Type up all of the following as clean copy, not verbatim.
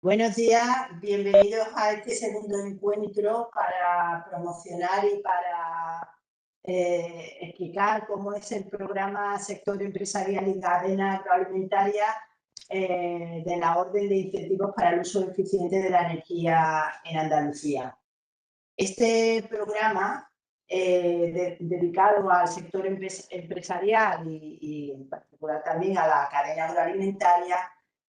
Buenos días, bienvenidos a este segundo encuentro para promocionar y para explicar cómo es el programa Sector Empresarial y Cadena Agroalimentaria de la Orden de Incentivos para el Uso Eficiente de la Energía en Andalucía. Este programa, dedicado al sector empresarial y en particular también a la cadena agroalimentaria,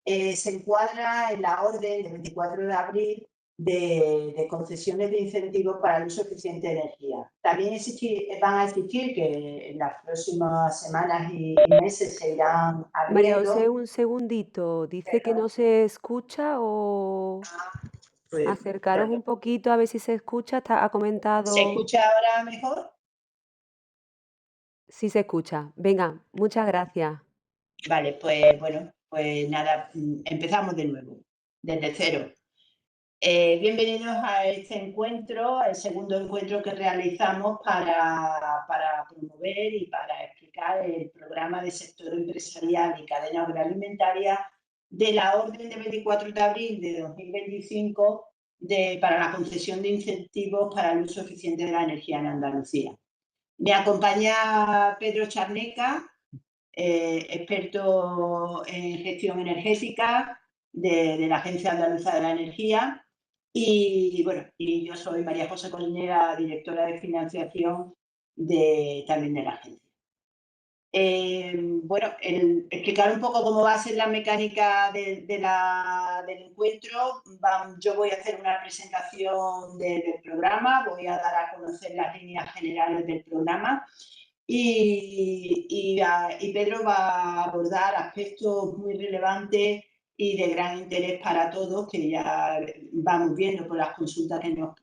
se encuadra en la orden del 24 de abril de concesiones de incentivos para el uso eficiente de energía. También van a existir, que en las próximas semanas y meses se irán María abriendo. José, un segundito. Dice que no se escucha o Pues, acercaros perdón. un poquito a ver si se escucha. Ha ¿Se comentado. escucha ahora mejor? Sí se escucha. Venga, muchas gracias. Vale, pues bueno, pues nada, empezamos de nuevo, desde cero. Bienvenidos a este encuentro, el segundo encuentro que realizamos para promover y para explicar el programa de sector empresarial y cadena agroalimentaria de la Orden de 24 de abril de 2025 para la concesión de incentivos para el uso eficiente de la energía en Andalucía. Me acompaña Pedro Charneca, experto en gestión energética de la Agencia Andaluza de la Energía. Y bueno, y yo soy María José Colinera, directora de financiación también de la agencia. Bueno, explicar un poco cómo va a ser la mecánica del encuentro. Yo voy a hacer una presentación del programa, voy a dar a conocer las líneas generales del programa y Pedro va a abordar aspectos muy relevantes y de gran interés para todos, que ya vamos viendo por las consultas que nos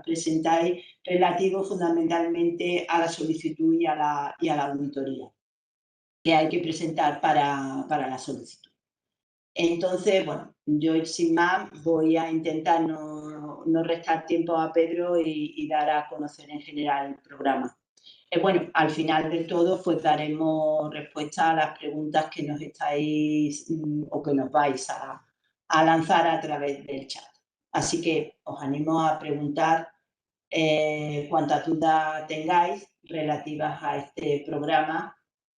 presentáis, relativos fundamentalmente a la solicitud y a la auditoría que hay que presentar para la solicitud. Entonces, bueno, yo sin más voy a intentar no restar tiempo a Pedro y dar a conocer en general el programa. Bueno, al final de todo, pues daremos respuesta a las preguntas que nos estáis o que nos vais a lanzar a través del chat. Así que os animo a preguntar cuantas dudas tengáis relativas a este programa,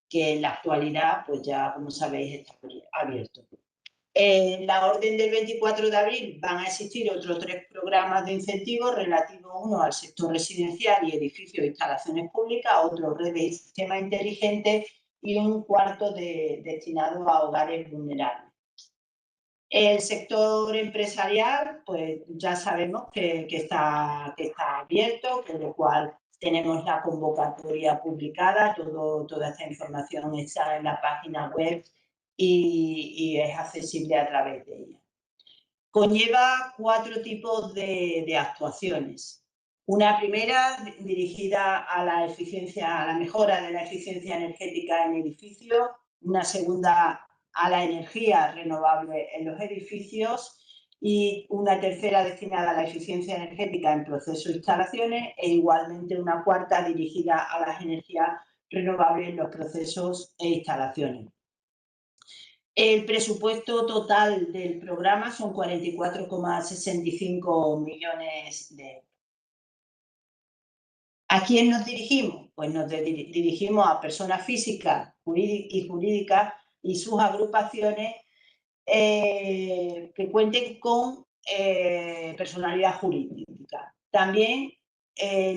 que en la actualidad, pues ya, como sabéis, está abierto. En la orden del 24 de abril van a existir otros 3 programas de incentivos relativos, uno al sector residencial y edificios e instalaciones públicas, otro red de sistema inteligente y un cuarto destinado a hogares vulnerables. El sector empresarial, pues ya sabemos que está abierto, con lo cual tenemos la convocatoria publicada, toda esta información está en la página web y es accesible a través de ella. Conlleva 4 tipos de actuaciones. Una primera dirigida a la mejora de la eficiencia energética en edificios, una segunda a la energía renovable en los edificios y una tercera destinada a la eficiencia energética en procesos e instalaciones e igualmente una cuarta dirigida a las energías renovables en los procesos e instalaciones. El presupuesto total del programa son 44,65 millones de euros. ¿A quién nos dirigimos? Pues nos dirigimos a personas físicas y jurídicas y sus agrupaciones que cuenten con personalidad jurídica. También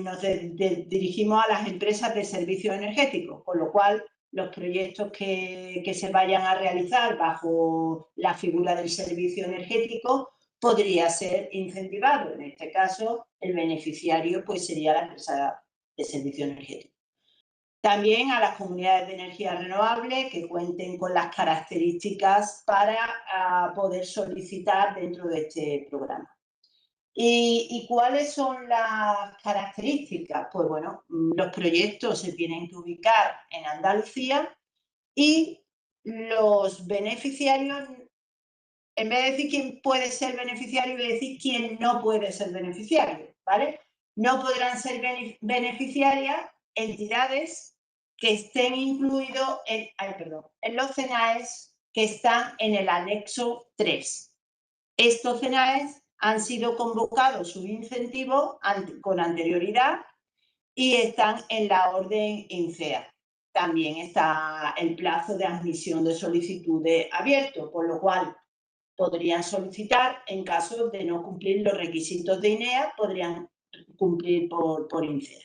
nos dirigimos a las empresas de servicios energéticos, con lo cual los proyectos que se vayan a realizar bajo la figura del servicio energético podría ser incentivado. En este caso, el beneficiario pues, sería la empresa de servicio energético. También a las comunidades de energía renovable que cuenten con las características para poder solicitar dentro de este programa. ¿Y cuáles son las características? Pues bueno, los proyectos se tienen que ubicar en Andalucía y los beneficiarios, en vez de decir quién puede ser beneficiario, voy a decir quién no puede ser beneficiario, ¿vale? No podrán ser beneficiarias entidades que estén incluidos en los CENAES que están en el anexo 3. Estos CENAES han sido convocados sus incentivos con anterioridad y están en la orden INCEA. También está el plazo de admisión de solicitudes abierto, por lo cual podrían solicitar, en caso de no cumplir los requisitos de INEA, podrían cumplir por INCEA.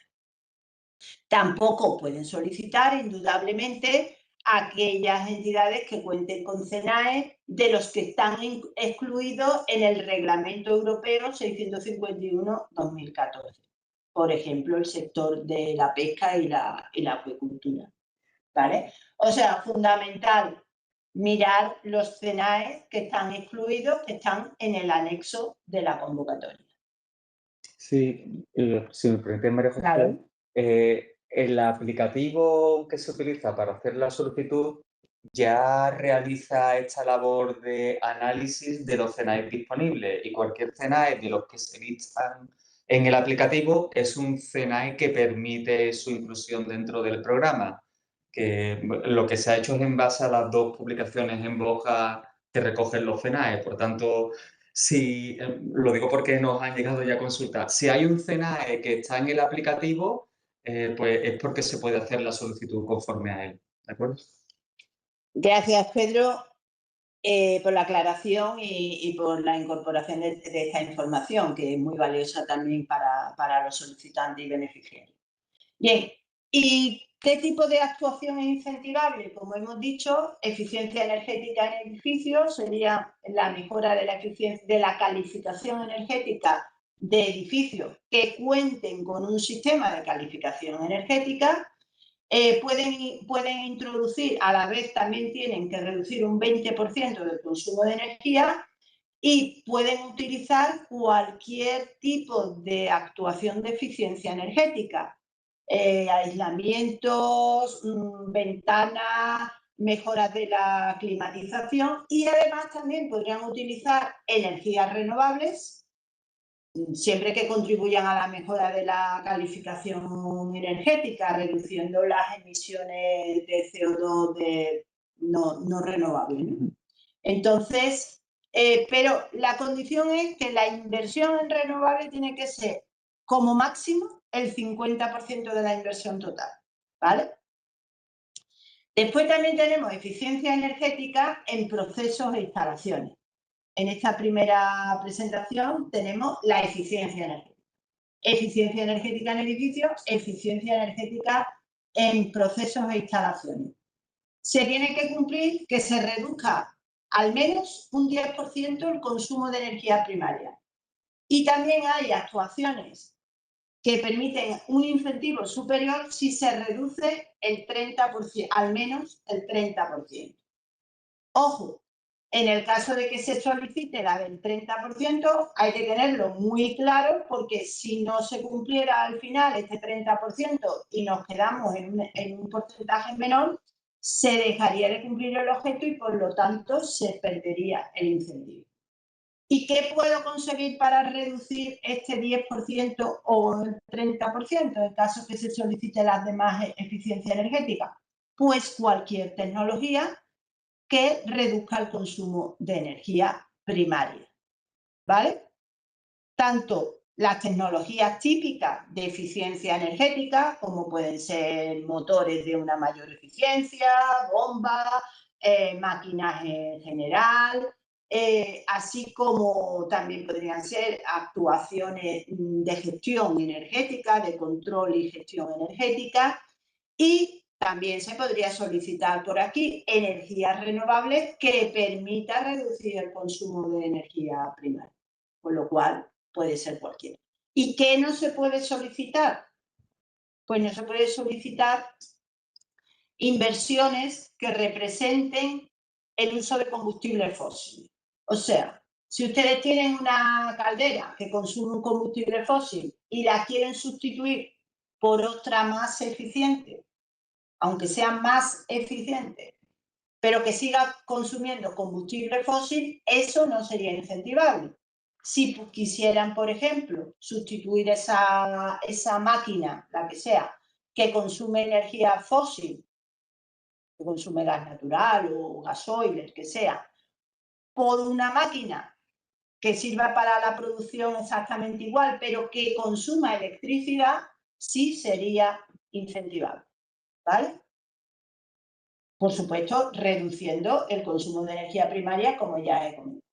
Tampoco pueden solicitar, indudablemente, aquellas entidades que cuenten con CENAE de los que están excluidos en el Reglamento Europeo 651-2014. Por ejemplo, el sector de la pesca y la acuicultura. ¿Vale? O sea, fundamental mirar los CENAE que están excluidos, que están en el anexo de la convocatoria. Sí, si me permite, María José, Claro. el aplicativo que se utiliza para hacer la solicitud ya realiza esta labor de análisis de los CENAE disponibles y cualquier CENAE de los que se listan en el aplicativo es un CENAE que permite su inclusión dentro del programa, que lo que se ha hecho es en base a las dos publicaciones en Boja que recogen los CENAE. Por tanto, si, lo digo porque nos han llegado ya consultas, si hay un CENAE que está en el aplicativo, pues es porque se puede hacer la solicitud conforme a él. ¿De acuerdo? Gracias, Pedro, por la aclaración y por la incorporación de esta información, que es muy valiosa también para los solicitantes y beneficiarios. Bien, ¿y qué tipo de actuación es incentivable? Como hemos dicho, eficiencia energética en edificios sería la mejora de la eficiencia de la calificación energética de edificios que cuenten con un sistema de calificación energética. Pueden introducir, a la vez también tienen que reducir un 20% del consumo de energía y pueden utilizar cualquier tipo de actuación de eficiencia energética. Aislamientos, ventanas, mejoras de la climatización y además también podrían utilizar energías renovables siempre que contribuyan a la mejora de la calificación energética, reduciendo las emisiones de CO2 no renovables. Entonces, pero la condición es que la inversión en renovables tiene que ser como máximo el 50% de la inversión total, ¿vale? Después también tenemos eficiencia energética en procesos e instalaciones. En esta primera presentación tenemos la eficiencia energética. Eficiencia energética en edificios, eficiencia energética en procesos e instalaciones. Se tiene que cumplir que se reduzca al menos un 10% el consumo de energía primaria. Y también hay actuaciones que permiten un incentivo superior si se reduce el 30%, al menos el 30%. Ojo, en el caso de que se solicite la del 30%, hay que tenerlo muy claro porque si no se cumpliera al final este 30% y nos quedamos en un porcentaje menor, se dejaría de cumplir el objeto y por lo tanto se perdería el incentivo. ¿Y qué puedo conseguir para reducir este 10% o el 30% en caso que se solicite las demás eficiencia energética? Pues cualquier tecnología que reduzca el consumo de energía primaria, ¿vale? Tanto las tecnologías típicas de eficiencia energética, como pueden ser motores de una mayor eficiencia, bombas, máquinas en general, así como también podrían ser actuaciones de gestión energética, de control y gestión energética, y también se podría solicitar por aquí energías renovables que permita reducir el consumo de energía primaria, con lo cual puede ser cualquiera. ¿Y qué no se puede solicitar? Pues no se puede solicitar inversiones que representen el uso de combustible fósil. O sea, si ustedes tienen una caldera que consume un combustible fósil y la quieren sustituir por otra más eficiente, aunque sea más eficiente, pero que siga consumiendo combustible fósil, eso no sería incentivable. Si quisieran, por ejemplo, sustituir esa máquina, la que sea, que consume energía fósil, que consume gas natural o gasoil, el que sea, por una máquina que sirva para la producción exactamente igual, pero que consuma electricidad, sí sería incentivable, ¿vale? Por supuesto, reduciendo el consumo de energía primaria, como ya he comentado.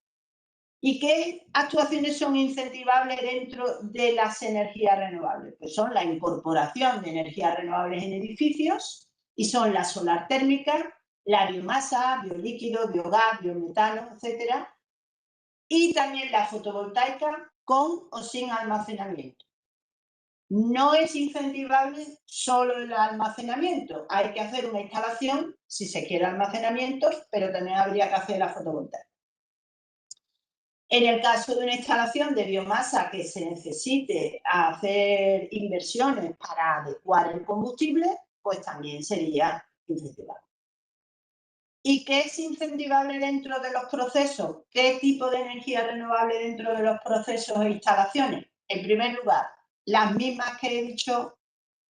¿Y qué actuaciones son incentivables dentro de las energías renovables? Pues son la incorporación de energías renovables en edificios y son la solar térmica, la biomasa, biolíquido, biogás, biometano, etcétera, y también la fotovoltaica con o sin almacenamiento. No es incentivable solo el almacenamiento, hay que hacer una instalación si se quiere almacenamiento, pero también habría que hacer la fotovoltaica. En el caso de una instalación de biomasa que se necesite hacer inversiones para adecuar el combustible, pues también sería incentivable. ¿Y qué es incentivable dentro de los procesos? ¿Qué tipo de energía renovable dentro de los procesos e instalaciones? En primer lugar, las mismas que he dicho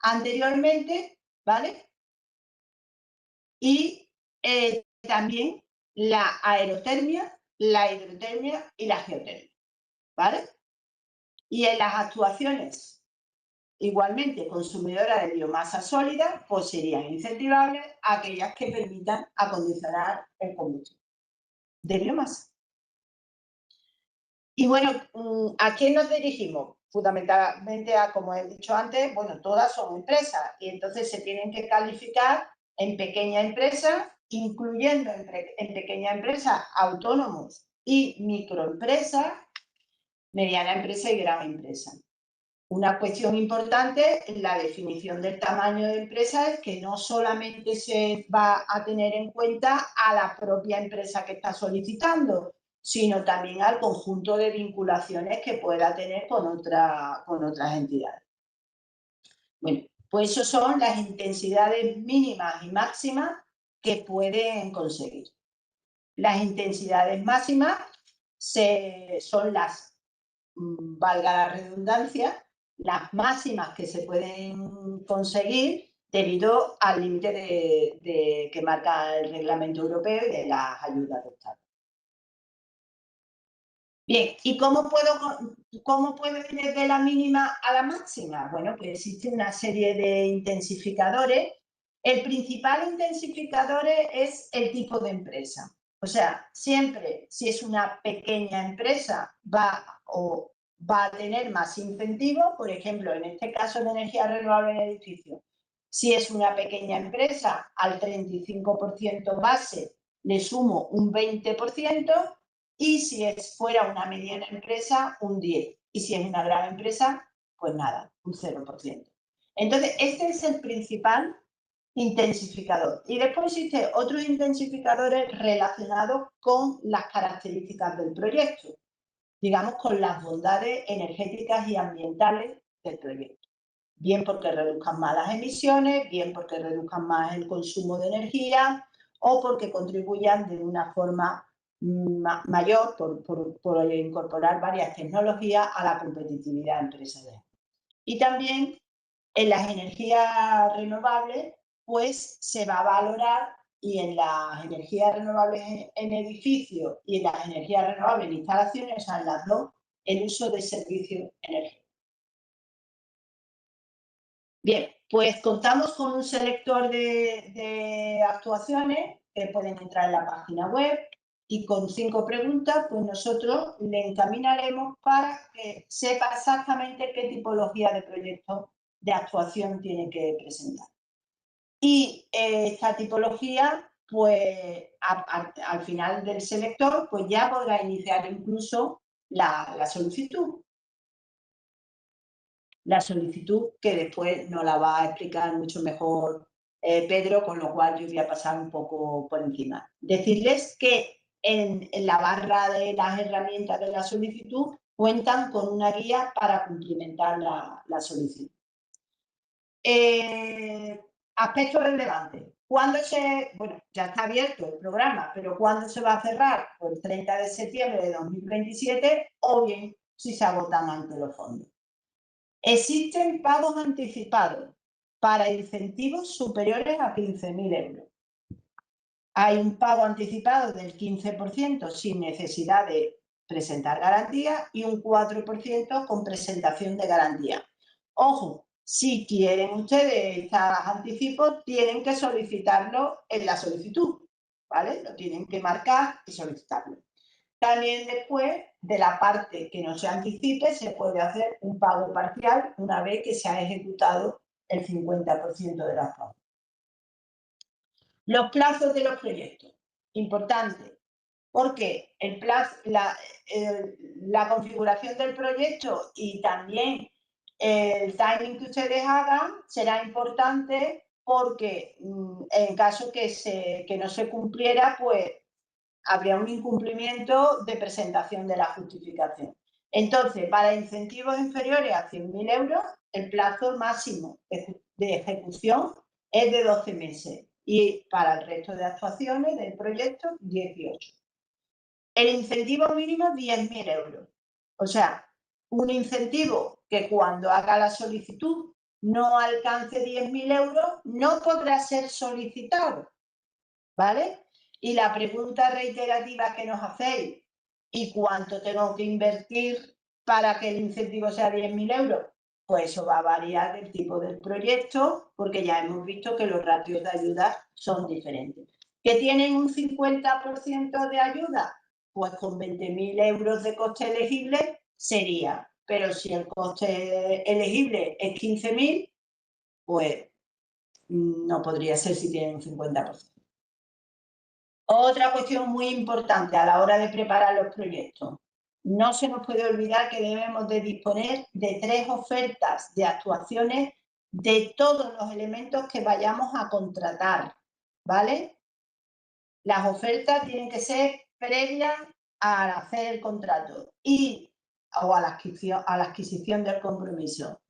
anteriormente, ¿vale? Y también la aerotermia, la hidrotermia y la geotermia, ¿vale? Y en las actuaciones igualmente consumidoras de biomasa sólida, pues serían incentivables aquellas que permitan acondicionar el combustible de biomasa. Y bueno, ¿a quién nos dirigimos? Fundamentalmente a, como he dicho antes, bueno, todas son empresas y entonces se tienen que calificar en pequeña empresa, incluyendo en pequeña empresa autónomos y microempresas, mediana empresa y gran empresa. Una cuestión importante en la definición del tamaño de empresa es que no solamente se va a tener en cuenta a la propia empresa que está solicitando, sino también al conjunto de vinculaciones que pueda tener con otras entidades. Bueno, pues eso son las intensidades mínimas y máximas que pueden conseguir. Las intensidades máximas son las, valga la redundancia, las máximas que se pueden conseguir debido al límite que marca el reglamento europeo y de las ayudas de Estado. Bien, ¿y cómo puedo ir desde la mínima a la máxima? Bueno, pues existe una serie de intensificadores. El principal intensificador es el tipo de empresa. O sea, siempre si es una pequeña empresa va a tener más incentivo, por ejemplo, en este caso de energía renovable en edificios. Si es una pequeña empresa, al 35% base le sumo un 20%, y si fuera una mediana empresa, un 10%. Y si es una gran empresa, pues nada, un 0%. Entonces, este es el principal intensificador. Y después existen otros intensificadores relacionados con las características del proyecto, digamos, con las bondades energéticas y ambientales del proyecto. Bien porque reduzcan más las emisiones, bien porque reduzcan más el consumo de energía o porque contribuyan de una forma mayor por incorporar varias tecnologías a la competitividad empresarial. Y también en las energías renovables, pues se va a valorar, y en las energías renovables en edificios y en las energías renovables en instalaciones, o sea, en las dos, el uso de servicios energéticos. Bien, pues contamos con un selector de actuaciones que pueden entrar en la página web y con 5 preguntas, pues nosotros le encaminaremos para que sepa exactamente qué tipología de proyecto de actuación tiene que presentar. Y esta tipología, pues al final del selector, pues ya podrá iniciar incluso la solicitud. La solicitud que después nos la va a explicar mucho mejor Pedro, con lo cual yo voy a pasar un poco por encima. Decirles que en la barra de las herramientas de la solicitud cuentan con una guía para cumplimentar la solicitud. Aspectos relevantes. Bueno, ya está abierto el programa, pero ¿cuándo se va a cerrar? Pues el 30 de septiembre de 2027 o bien si se agotan antes los fondos. Existen pagos anticipados para incentivos superiores a 15.000 euros. Hay un pago anticipado del 15% sin necesidad de presentar garantía y un 4% con presentación de garantía. Ojo, si quieren ustedes estos anticipos, tienen que solicitarlo en la solicitud, ¿vale? Lo tienen que marcar y solicitarlo. También después de la parte que no se anticipe, se puede hacer un pago parcial una vez que se ha ejecutado el 50% de las pagos. Los plazos de los proyectos. Importante, porque el plazo, la configuración del proyecto y también el timing que ustedes hagan será importante porque en caso que no se cumpliera, pues habría un incumplimiento de presentación de la justificación. Entonces, para incentivos inferiores a 100.000 euros, el plazo máximo de ejecución es de 12 meses y para el resto de actuaciones del proyecto, 18. El incentivo mínimo, 10.000 euros. O sea, un incentivo que cuando haga la solicitud no alcance 10.000 euros, no podrá ser solicitado, ¿vale? Y la pregunta reiterativa que nos hacéis, ¿y cuánto tengo que invertir para que el incentivo sea 10.000 euros? Pues eso va a variar del tipo del proyecto, porque ya hemos visto que los ratios de ayuda son diferentes. ¿Que tienen un 50% de ayuda? Pues con 20.000 euros de coste elegible sería, pero si el coste elegible es 15.000, pues no podría ser si tienen un 50%. Otra cuestión muy importante a la hora de preparar los proyectos. No se nos puede olvidar que debemos de disponer de 3 ofertas de actuaciones de todos los elementos que vayamos a contratar, ¿vale? Las ofertas tienen que ser previas al hacer el contrato o a la adquisición del compromiso.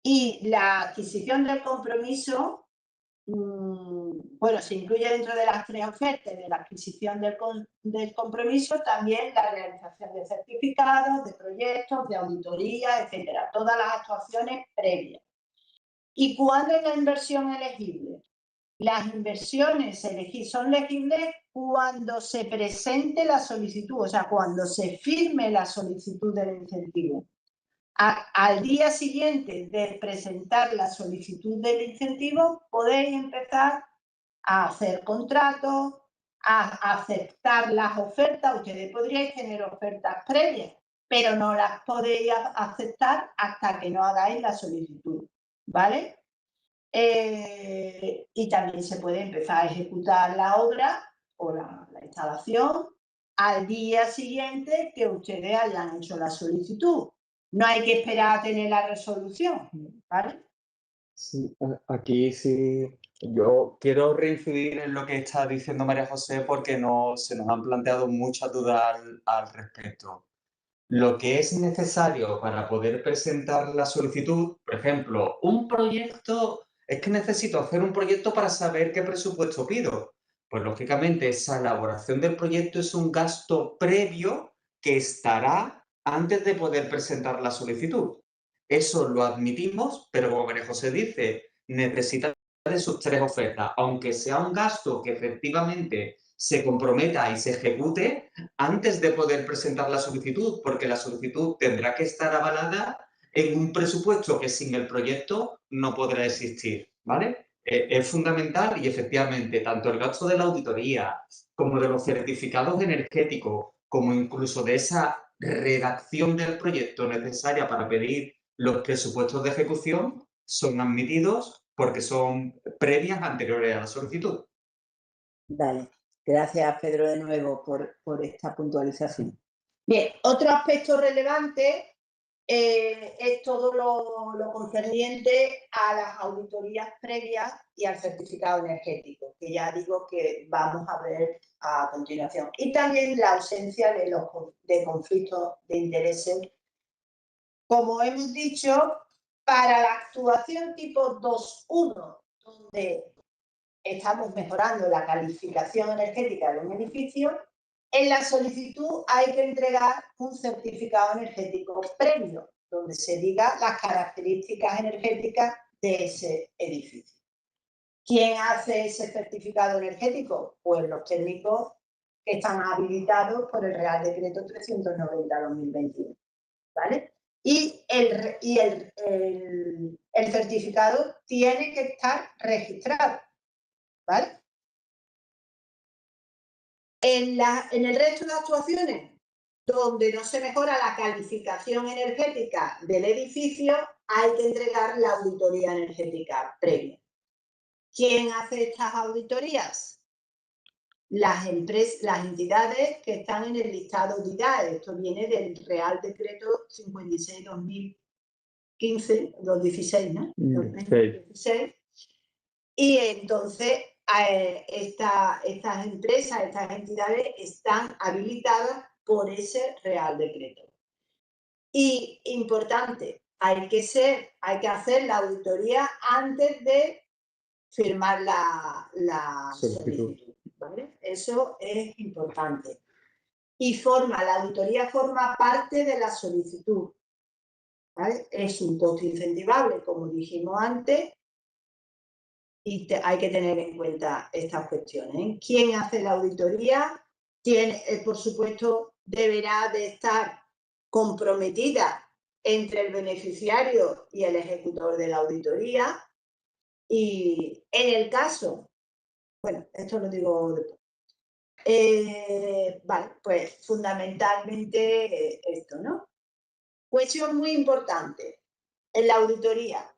Y la adquisición del compromiso, bueno, se incluye dentro de las 3 ofertas de la adquisición del compromiso también la realización de certificados, de proyectos, de auditoría, etcétera, todas las actuaciones previas. ¿Y cuándo es la inversión elegible? Las inversiones son elegibles cuando se presente la solicitud, o sea, cuando se firme la solicitud del incentivo. Al día siguiente de presentar la solicitud del incentivo, podéis empezar a hacer contratos, a aceptar las ofertas. Ustedes podríais tener ofertas previas, pero no las podéis aceptar hasta que no hagáis la solicitud, ¿vale? Y también se puede empezar a ejecutar la obra o la instalación al día siguiente que ustedes hayan hecho la solicitud. No hay que esperar a tener la resolución, ¿vale? Sí, aquí sí. Yo quiero reincidir en lo que está diciendo María José porque se nos han planteado muchas dudas al respecto. Lo que es necesario para poder presentar la solicitud, por ejemplo, es que necesito hacer un proyecto para saber qué presupuesto pido. Pues lógicamente esa elaboración del proyecto es un gasto previo que estará antes de poder presentar la solicitud. Eso lo admitimos, pero como María José dice, necesita de sus 3 ofertas, aunque sea un gasto que efectivamente se comprometa y se ejecute antes de poder presentar la solicitud, porque la solicitud tendrá que estar avalada en un presupuesto que sin el proyecto no podrá existir, ¿vale? Es fundamental y efectivamente tanto el gasto de la auditoría como de los certificados energéticos, como incluso de esa redacción del proyecto necesaria para pedir los presupuestos de ejecución son admitidos porque son previas anteriores a la solicitud. Vale, gracias Pedro de nuevo por esta puntualización. Bien, otro aspecto relevante es todo lo concerniente a las auditorías previas y al certificado energético, que ya digo que vamos a ver a continuación. Y también la ausencia de conflictos de intereses. Como hemos dicho, para la actuación tipo 2.1, donde estamos mejorando la calificación energética de un edificio, en la solicitud hay que entregar un certificado energético previo, donde se diga las características energéticas de ese edificio. ¿Quién hace ese certificado energético? Pues los técnicos que están habilitados por el Real Decreto 390/2021, ¿vale? Y el certificado tiene que estar registrado, ¿vale? En el resto de actuaciones, donde no se mejora la calificación energética del edificio, hay que entregar la auditoría energética previa. ¿Quién hace estas auditorías? Las entidades que están en el listado de IDAE. Esto viene del Real Decreto 56/2015, ¿no? 2016. Y entonces estas empresas, estas entidades están habilitadas por ese Real Decreto. Y importante, hay que hacer la auditoría antes de firmar la solicitud, ¿vale? Eso es importante. Y la auditoría forma parte de la solicitud, ¿vale? Es un coste incentivable, como dijimos antes, y hay que tener en cuenta estas cuestiones, ¿eh? ¿Quién hace la auditoría? Por supuesto, deberá de estar comprometida entre el beneficiario y el ejecutor de la auditoría. Y en el caso, bueno, esto lo digo después. Vale, pues fundamentalmente esto, ¿no? Cuestión muy importante en la auditoría.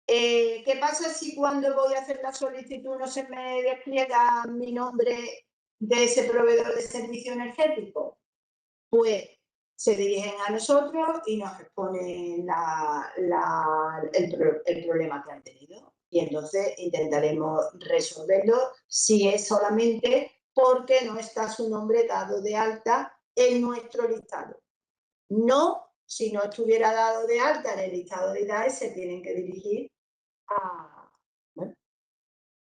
¿Qué pasa si cuando voy a hacer la solicitud no se me despliega mi nombre de ese proveedor de servicio energético? Pues se dirigen a nosotros y nos exponen el problema que han tenido. Y entonces intentaremos resolverlo si es solamente porque no está su nombre dado de alta en nuestro listado. No, si no estuviera dado de alta en el listado de IDAE, se tienen que dirigir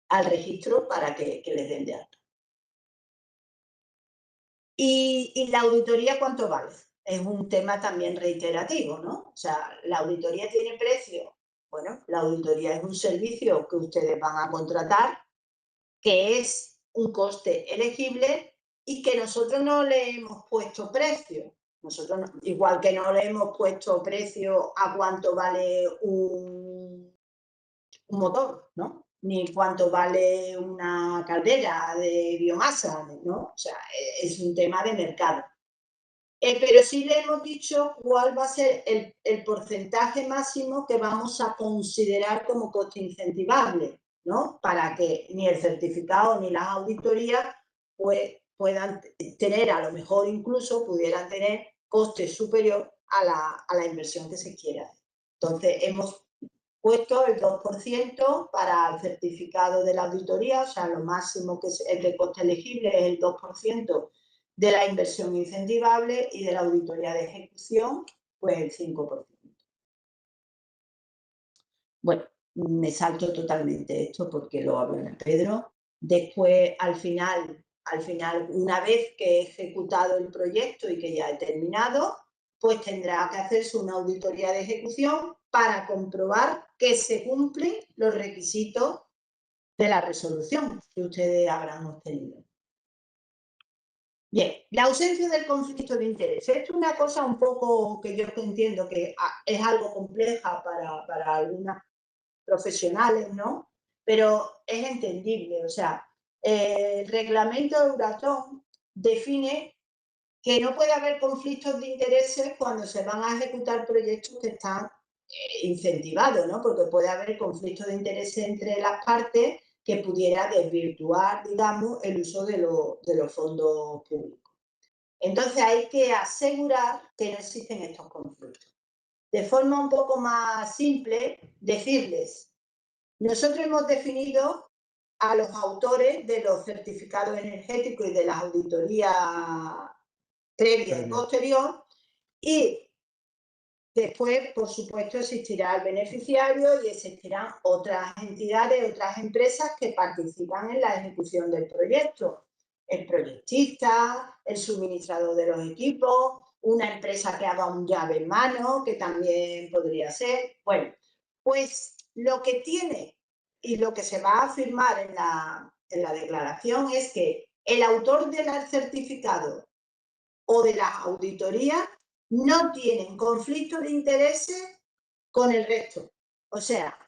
al registro para que les den de alta. ¿Y la auditoría cuánto vale? Es un tema también reiterativo, ¿no? O sea, ¿la auditoría tiene precio? Bueno, la auditoría es un servicio que ustedes van a contratar, que es un coste elegible y que nosotros no le hemos puesto precio. Nosotros, igual que no le hemos puesto precio a cuánto vale un motor, ¿no? Ni cuánto vale una caldera de biomasa, ¿no? O sea, es un tema de mercado. Pero sí le hemos dicho cuál va a ser el porcentaje máximo que vamos a considerar como coste incentivable, ¿no? Para que ni el certificado ni las auditorías pues, puedan tener, a lo mejor incluso pudieran tener coste superior a la inversión que se quiera. Entonces, hemos puesto el 2% para el certificado de la auditoría, o sea, lo máximo que es el de coste elegible es el 2% de la inversión incentivable y de la auditoría de ejecución, pues el 5%. Bueno, me salto totalmente esto porque lo habla Pedro. Después, al final, una vez que he ejecutado el proyecto y que ya he terminado, pues tendrá que hacerse una auditoría de ejecución para comprobar que se cumplen los requisitos de la resolución que ustedes habrán obtenido. Bien, la ausencia del conflicto de interés. Esto es una cosa un poco que yo entiendo que es algo compleja para algunas profesionales, ¿no? Pero es entendible. O sea, el reglamento de Euratom define que no puede haber conflictos de intereses cuando se van a ejecutar proyectos que están incentivados, ¿no? Porque puede haber conflictos de intereses entre las partes que pudiera desvirtuar, digamos, el uso de los fondos públicos. Entonces hay que asegurar que no existen estos conflictos. De forma un poco más simple, decirles, nosotros hemos definido a los autores de los certificados energéticos y de las auditorías previa y posterior, y después, por supuesto, existirá el beneficiario y existirán otras entidades, otras empresas que participan en la ejecución del proyecto. El proyectista, el suministrador de los equipos, una empresa que haga un llave en mano, que también podría ser. Bueno, pues lo que tiene y lo que se va a afirmar en la declaración es que el autor del certificado o de las auditorías no tienen conflicto de intereses con el resto. O sea,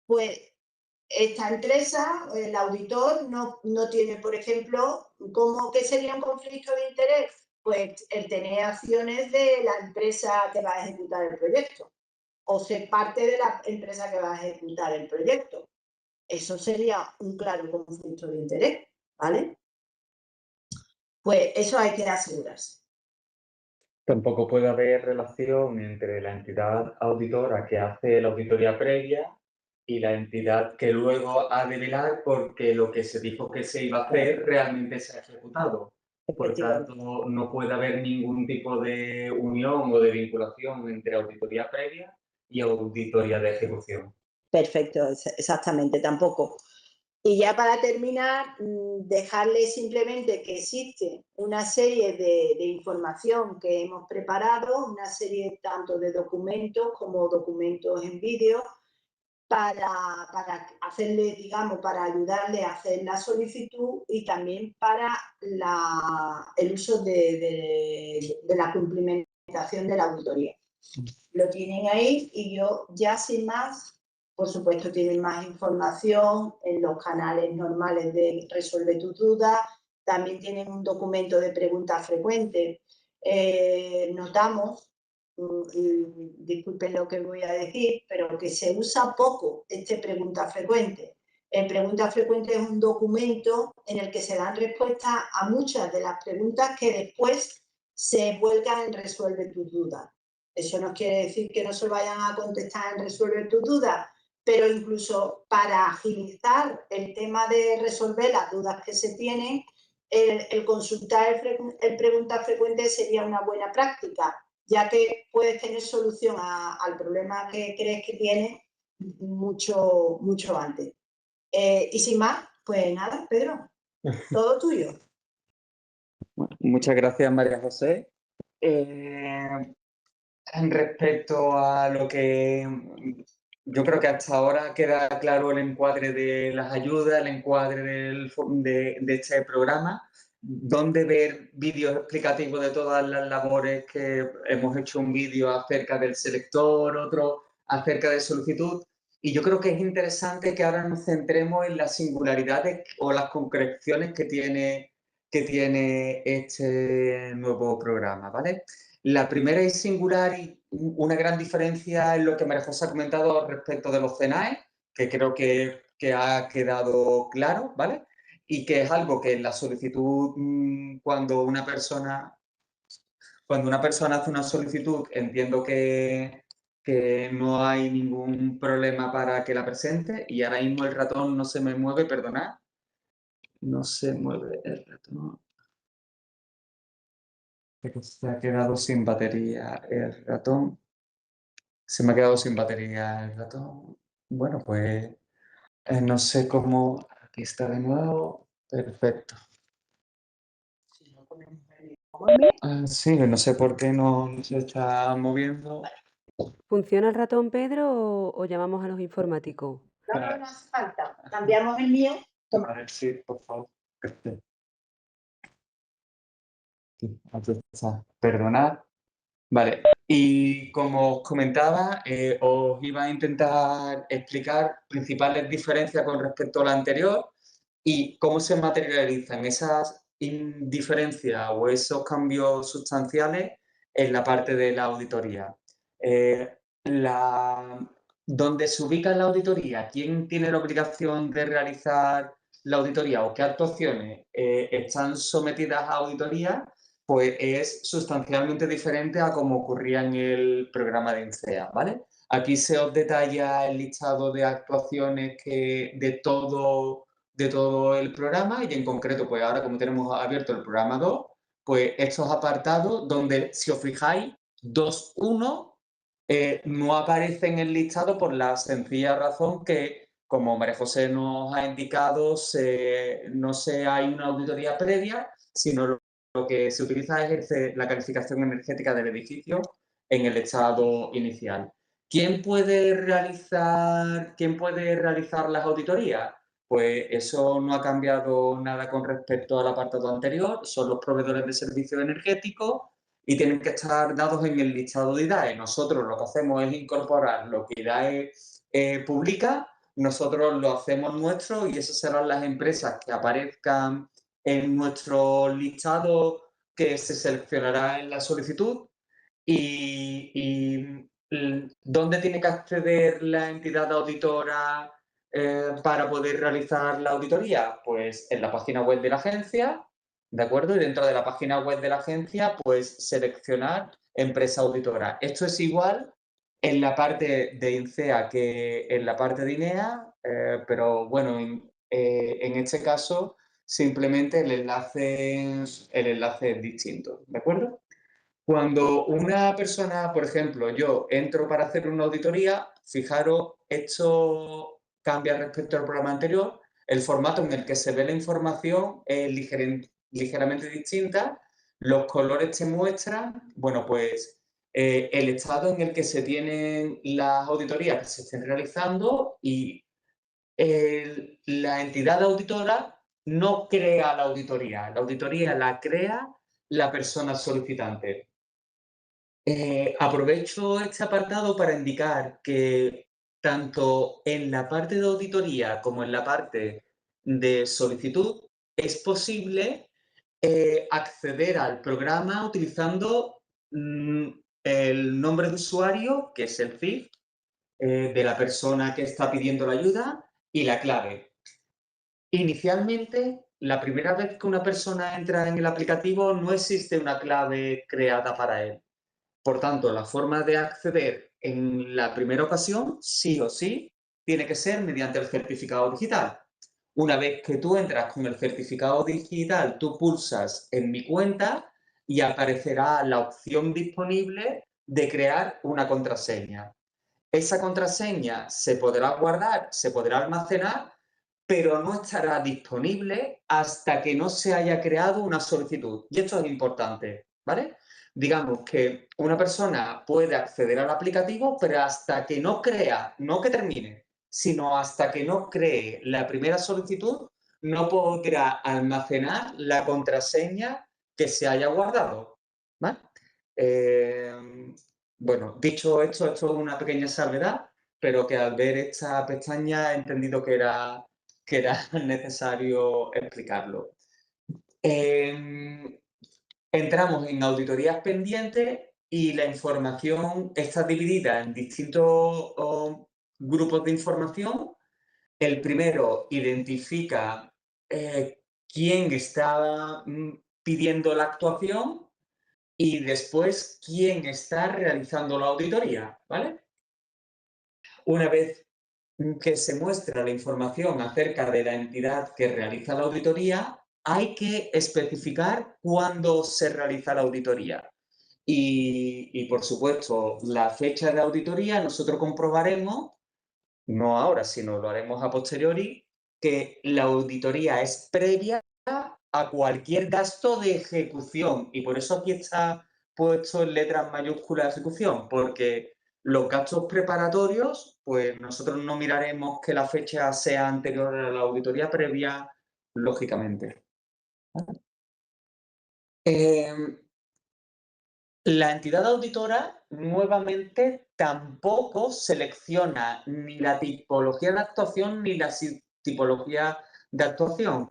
pues esta empresa, el auditor, no tiene, por ejemplo, ¿qué sería un conflicto de interés? Pues el tener acciones de la empresa que va a ejecutar el proyecto o ser parte de la empresa que va a ejecutar el proyecto. Eso sería un claro conflicto de interés, ¿vale? Pues eso hay que asegurarse. Tampoco puede haber relación entre la entidad auditora que hace la auditoría previa y la entidad que luego ha de velar porque lo que se dijo que se iba a hacer realmente se ha ejecutado. Por tanto, no puede haber ningún tipo de unión o de vinculación entre auditoría previa y auditoría de ejecución. Perfecto, exactamente, tampoco. Y ya para terminar, dejarles simplemente que existe una serie de información que hemos preparado, una serie tanto de documentos como documentos en vídeo, para hacerle, digamos, para ayudarle a hacer la solicitud y también para el uso de la cumplimentación de la auditoría. Lo tienen ahí y yo ya sin más, por supuesto tienen más información en los canales normales de Resuelve tus dudas, también tienen un documento de preguntas frecuentes. Notamos, disculpen lo que voy a decir, pero que se usa poco este pregunta frecuente. El pregunta frecuente es un documento en el que se dan respuestas a muchas de las preguntas que después se vuelcan en Resuelve tus dudas. Eso no quiere decir que no se vayan a contestar en Resuelve tus dudas, pero incluso para agilizar el tema de resolver las dudas que se tienen, el consultar el pregunta frecuente sería una buena práctica, ya que puedes tener solución al problema que crees que tienes mucho antes. Y sin más, pues nada, Pedro, todo tuyo. Bueno, muchas gracias, María José. Respecto a lo que yo creo que hasta ahora queda claro el encuadre de las ayudas, el encuadre de este programa, donde ver vídeos explicativos de todas las labores que hemos hecho, un vídeo acerca del selector, otro acerca de solicitud. Y yo creo que es interesante que ahora nos centremos en las singularidades o las concreciones que tiene este nuevo programa, ¿vale? La primera y singular y una gran diferencia es lo que María José ha comentado respecto de los CENAE, que creo que ha quedado claro, ¿vale? Y que es algo que en la solicitud, cuando una persona hace una solicitud, entiendo que no hay ningún problema para que la presente. Y ahora mismo el ratón no se me mueve, perdonad. No se mueve el ratón. Se ha quedado sin batería el ratón. Se me ha quedado sin batería el ratón. Bueno, pues no sé cómo. Aquí está de nuevo. Perfecto. Sí, no sé por qué no se está moviendo. ¿Funciona el ratón, Pedro, o llamamos a los informáticos? No hace falta. Cambiamos el mío. A ver si, por favor. Aquí está. Perdonad. Vale, y como os comentaba, os iba a intentar explicar principales diferencias con respecto a la anterior y cómo se materializan esas diferencias o esos cambios sustanciales en la parte de la auditoría. ¿Dónde se ubica la auditoría? ¿Quién tiene la obligación de realizar la auditoría o qué actuaciones están sometidas a auditoría? Pues es sustancialmente diferente a como ocurría en el programa de INCEA, ¿vale? Aquí se os detalla el listado de actuaciones de todo el programa y en concreto, pues ahora como tenemos abierto el programa 2, pues estos apartados donde, si os fijáis, 2.1 no aparece en el listado por la sencilla razón que, como María José nos ha indicado, no hay una auditoría previa, sino lo que se utiliza es la calificación energética del edificio en el estado inicial. ¿Quién puede realizar las auditorías? pues eso no ha cambiado nada con respecto al apartado anterior, son los proveedores de servicios energéticos y tienen que estar dados en el listado de IDAE. Nosotros lo que hacemos es incorporar lo que IDAE publica, nosotros lo hacemos nuestro y esas serán las empresas que aparezcan en nuestro listado que se seleccionará en la solicitud. Y ¿dónde tiene que acceder la entidad auditora para poder realizar la auditoría? Pues en la página web de la agencia, ¿de acuerdo? Y dentro de la página web de la agencia, pues seleccionar empresa auditora. Esto es igual en la parte de INCEA que en la parte de INEA, pero bueno, en este caso simplemente el enlace es distinto, ¿de acuerdo? Cuando una persona, por ejemplo, yo entro para hacer una auditoría, fijaros, esto cambia respecto al programa anterior. El formato en el que se ve la información es ligeramente distinta. Los colores te muestran, bueno, pues el estado en el que se tienen las auditorías que se estén realizando y la entidad auditora no crea la auditoría la crea la persona solicitante. Aprovecho este apartado para indicar que tanto en la parte de auditoría como en la parte de solicitud es posible acceder al programa utilizando el nombre de usuario, que es el CIF, de la persona que está pidiendo la ayuda y la clave. Inicialmente, la primera vez que una persona entra en el aplicativo no existe una clave creada para él. Por tanto, la forma de acceder en la primera ocasión, sí o sí, tiene que ser mediante el certificado digital. Una vez que tú entras con el certificado digital, tú pulsas en mi cuenta y aparecerá la opción disponible de crear una contraseña. Esa contraseña se podrá guardar, se podrá almacenar, pero no estará disponible hasta que no se haya creado una solicitud. Y esto es importante, ¿vale? Digamos que una persona puede acceder al aplicativo, pero hasta que no crea, no que termine, sino hasta que no cree la primera solicitud, no podrá almacenar la contraseña que se haya guardado, ¿vale? Bueno, dicho esto es una pequeña salvedad, pero que al ver esta pestaña he entendido que era necesario explicarlo. Entramos en auditorías pendientes y la información está dividida en distintos grupos de información. El primero identifica quién está pidiendo la actuación y después quién está realizando la auditoría, ¿vale? Una vez que se muestra la información acerca de la entidad que realiza la auditoría, hay que especificar cuándo se realiza la auditoría. Y por supuesto, la fecha de auditoría nosotros comprobaremos, no ahora, sino lo haremos a posteriori, que la auditoría es previa a cualquier gasto de ejecución. Y por eso aquí está puesto en letras mayúsculas ejecución, porque los gastos preparatorios, pues nosotros no miraremos que la fecha sea anterior a la auditoría previa, lógicamente. La entidad auditora nuevamente tampoco selecciona ni la tipología de actuación ni la tipología de actuación.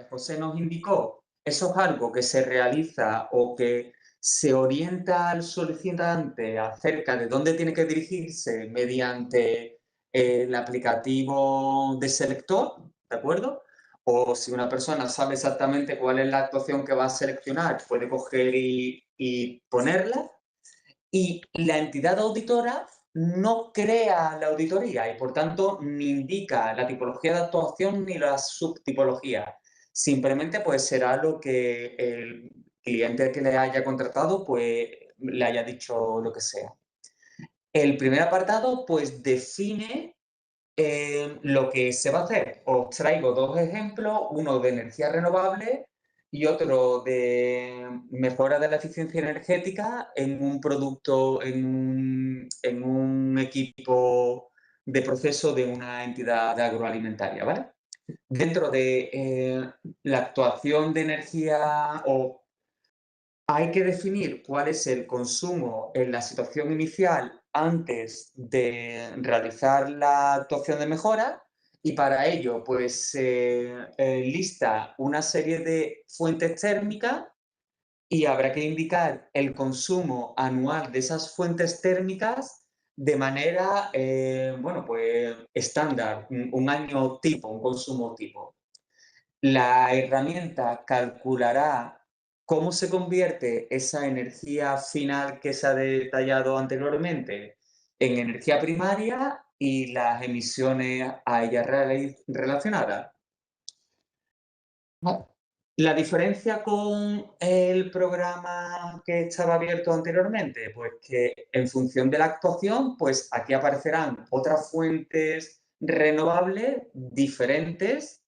José nos indicó, eso es algo que se realiza o que se orienta al solicitante acerca de dónde tiene que dirigirse mediante el aplicativo de selector, ¿de acuerdo? O si una persona sabe exactamente cuál es la actuación que va a seleccionar, puede coger y ponerla. Y la entidad auditora no crea la auditoría y, por tanto, ni indica la tipología de actuación ni la subtipología. Simplemente, pues, será lo que el cliente que le haya contratado, pues, le haya dicho lo que sea. El primer apartado, pues, define lo que se va a hacer. Os traigo dos ejemplos, uno de energía renovable y otro de mejora de la eficiencia energética en un producto, en un equipo de proceso de una entidad agroalimentaria, ¿vale? Dentro de la actuación de energía hay que definir cuál es el consumo en la situación inicial antes de realizar la actuación de mejora y para ello pues se lista una serie de fuentes térmicas y habrá que indicar el consumo anual de esas fuentes térmicas de manera, bueno, pues estándar, un año tipo, un consumo tipo. La herramienta calculará cómo se convierte esa energía final que se ha detallado anteriormente en energía primaria y las emisiones a ella relacionadas. La diferencia con el programa que estaba abierto anteriormente, pues que en función de la actuación, pues aquí aparecerán otras fuentes renovables diferentes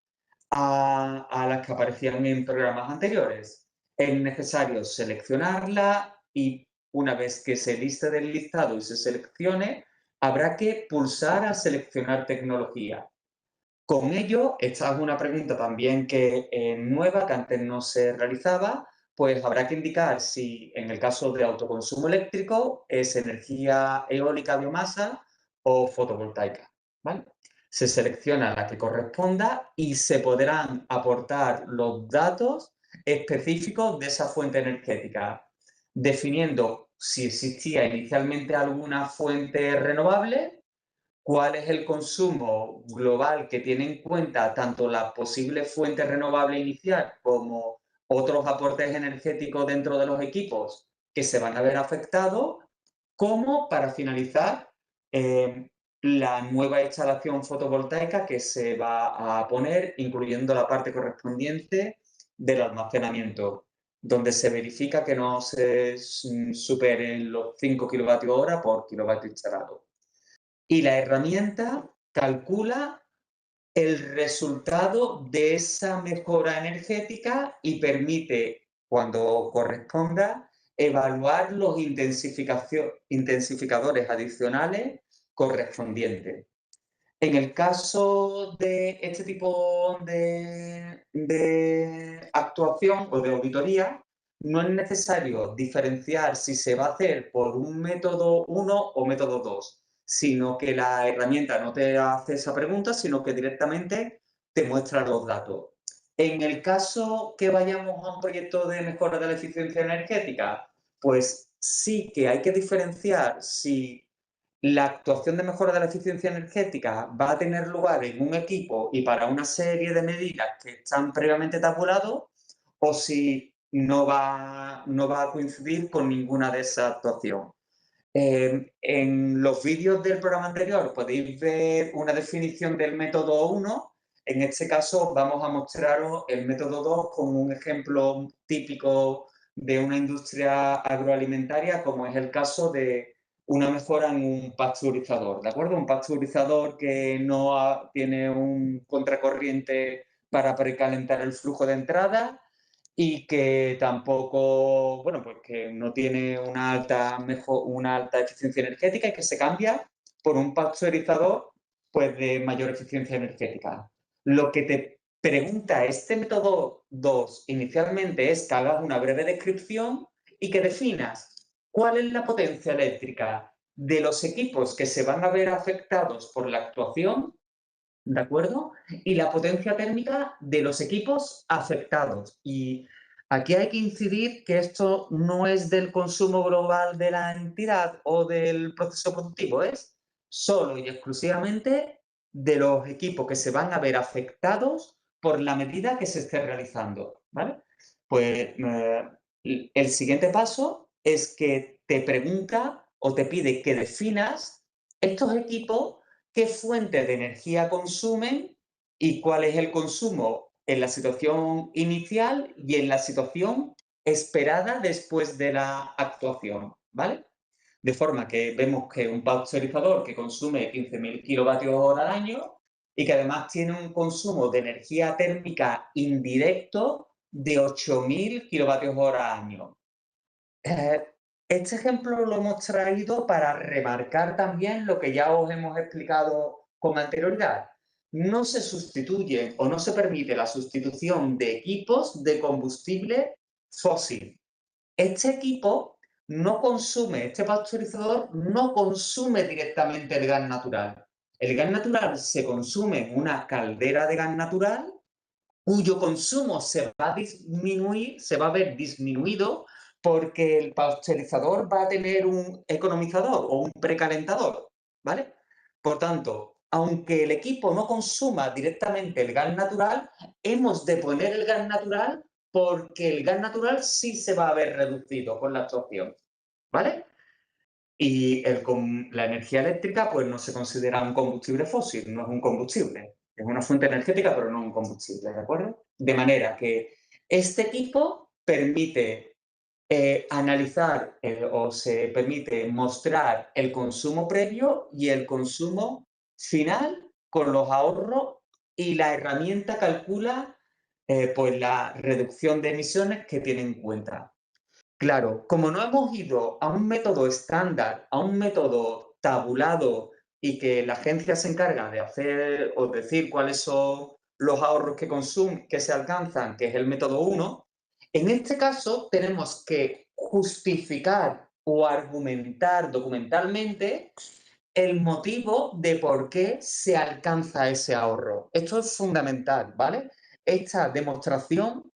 a las que aparecían en programas anteriores. Es necesario seleccionarla y una vez que se liste del listado y se seleccione, habrá que pulsar a seleccionar tecnología. Con ello, esta es una pregunta también que es nueva, que antes no se realizaba, pues habrá que indicar si en el caso de autoconsumo eléctrico es energía eólica, biomasa o fotovoltaica, ¿vale? Se selecciona la que corresponda y se podrán aportar los datos específicos de esa fuente energética, definiendo si existía inicialmente alguna fuente renovable, cuál es el consumo global que tiene en cuenta tanto la posible fuente renovable inicial como otros aportes energéticos dentro de los equipos que se van a ver afectados, como para finalizar la nueva instalación fotovoltaica que se va a poner, incluyendo la parte correspondiente del almacenamiento, donde se verifica que no se superen los 5 kWh por kilovatio instalado. Y la herramienta calcula el resultado de esa mejora energética y permite, cuando corresponda, evaluar los intensificadores adicionales correspondientes. En el caso de este tipo de actuación o de auditoría, no es necesario diferenciar si se va a hacer por un método 1 o método 2, sino que la herramienta no te hace esa pregunta, sino que directamente te muestra los datos. En el caso que vayamos a un proyecto de mejora de la eficiencia energética, pues sí que hay que diferenciar si la actuación de mejora de la eficiencia energética va a tener lugar en un equipo y para una serie de medidas que están previamente tabulados, o si no va a coincidir con ninguna de esas actuaciones. En los vídeos del programa anterior podéis ver una definición del método 1. En este caso vamos a mostraros el método 2 como un ejemplo típico de una industria agroalimentaria, como es el caso de una mejora en un pasteurizador, ¿de acuerdo? Un pasteurizador que no tiene un contracorriente para precalentar el flujo de entrada y que tampoco, bueno, pues que no tiene una alta eficiencia energética y que se cambia por un pasteurizador pues de mayor eficiencia energética. Lo que te pregunta este método 2 inicialmente es que hagas una breve descripción y que definas cuál es la potencia eléctrica de los equipos que se van a ver afectados por la actuación, ¿de acuerdo? Y la potencia térmica de los equipos afectados. Y aquí hay que incidir que esto no es del consumo global de la entidad o del proceso productivo, es solo y exclusivamente de los equipos que se van a ver afectados por la medida que se esté realizando, ¿vale? Pues el siguiente paso es que te pregunta o te pide que definas estos equipos qué fuente de energía consumen y cuál es el consumo en la situación inicial y en la situación esperada después de la actuación, ¿vale? De forma que vemos que un pasteurizador que consume 15.000 kWh al año y que además tiene un consumo de energía térmica indirecto de 8.000 kWh al año. Este ejemplo lo hemos traído para remarcar también lo que ya os hemos explicado con anterioridad. no se sustituye o no se permite la sustitución de equipos de combustible fósil. Este equipo no consume, este pasteurizador no consume directamente el gas natural. El gas natural se consume en una caldera de gas natural cuyo consumo se va a disminuir, se va a ver disminuido porque el pasteurizador va a tener un economizador o un precalentador, ¿vale? Por tanto, aunque el equipo no consuma directamente el gas natural, hemos de poner el gas natural porque el gas natural sí se va a ver reducido con la absorción, ¿vale? Y la energía eléctrica pues no se considera un combustible fósil, no es un combustible. Es una fuente energética, pero no un combustible, ¿de acuerdo? De manera que este equipo permite analizar o se permite mostrar el consumo previo y el consumo final con los ahorros y la herramienta calcula pues la reducción de emisiones que tiene en cuenta. Claro, como no hemos ido a un método estándar, a un método tabulado y que la agencia se encarga de hacer o decir cuáles son los ahorros que se alcanzan, que es el método 1, en este caso tenemos que justificar o argumentar documentalmente el motivo de por qué se alcanza ese ahorro. Esto es fundamental, ¿vale? Esta demostración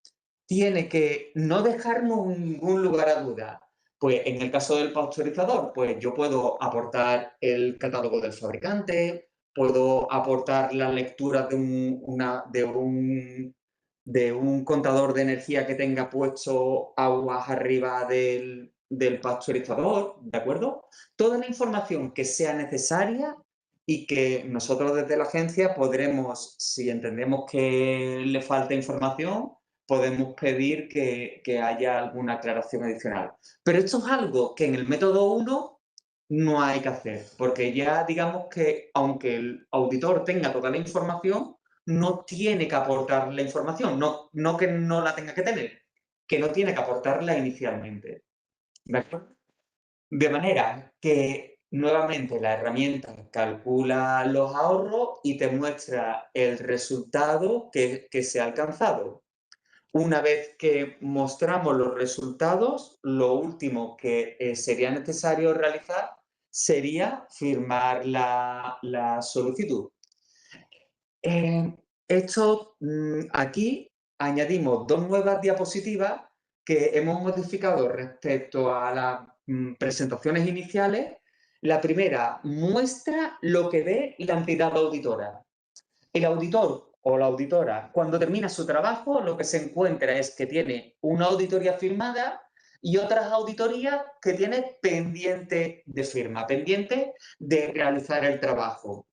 tiene que no dejarnos ningún lugar a duda. Pues en el caso del pasteurizador, pues yo puedo aportar el catálogo del fabricante, puedo aportar las lecturas de un contador de energía que tenga puesto aguas arriba del pasteurizador, ¿de acuerdo? Toda la información que sea necesaria y que nosotros desde la agencia podremos, si entendemos que le falta información, podemos pedir que haya alguna aclaración adicional. Pero esto es algo que en el método 1 no hay que hacer, porque ya digamos que aunque el auditor tenga toda la información, no tiene que aportar la información, no que no la tenga que tener, que no tiene que aportarla inicialmente. ¿De acuerdo? De manera que nuevamente la herramienta calcula los ahorros y te muestra el resultado que se ha alcanzado. Una vez que mostramos los resultados, lo último que sería necesario realizar sería firmar la solicitud. Aquí añadimos dos nuevas diapositivas que hemos modificado respecto a las presentaciones iniciales. La primera muestra lo que ve la entidad auditora. El auditor o la auditora, cuando termina su trabajo, lo que se encuentra es que tiene una auditoría firmada y otras auditorías que tiene pendiente de firma, pendiente de realizar el trabajo.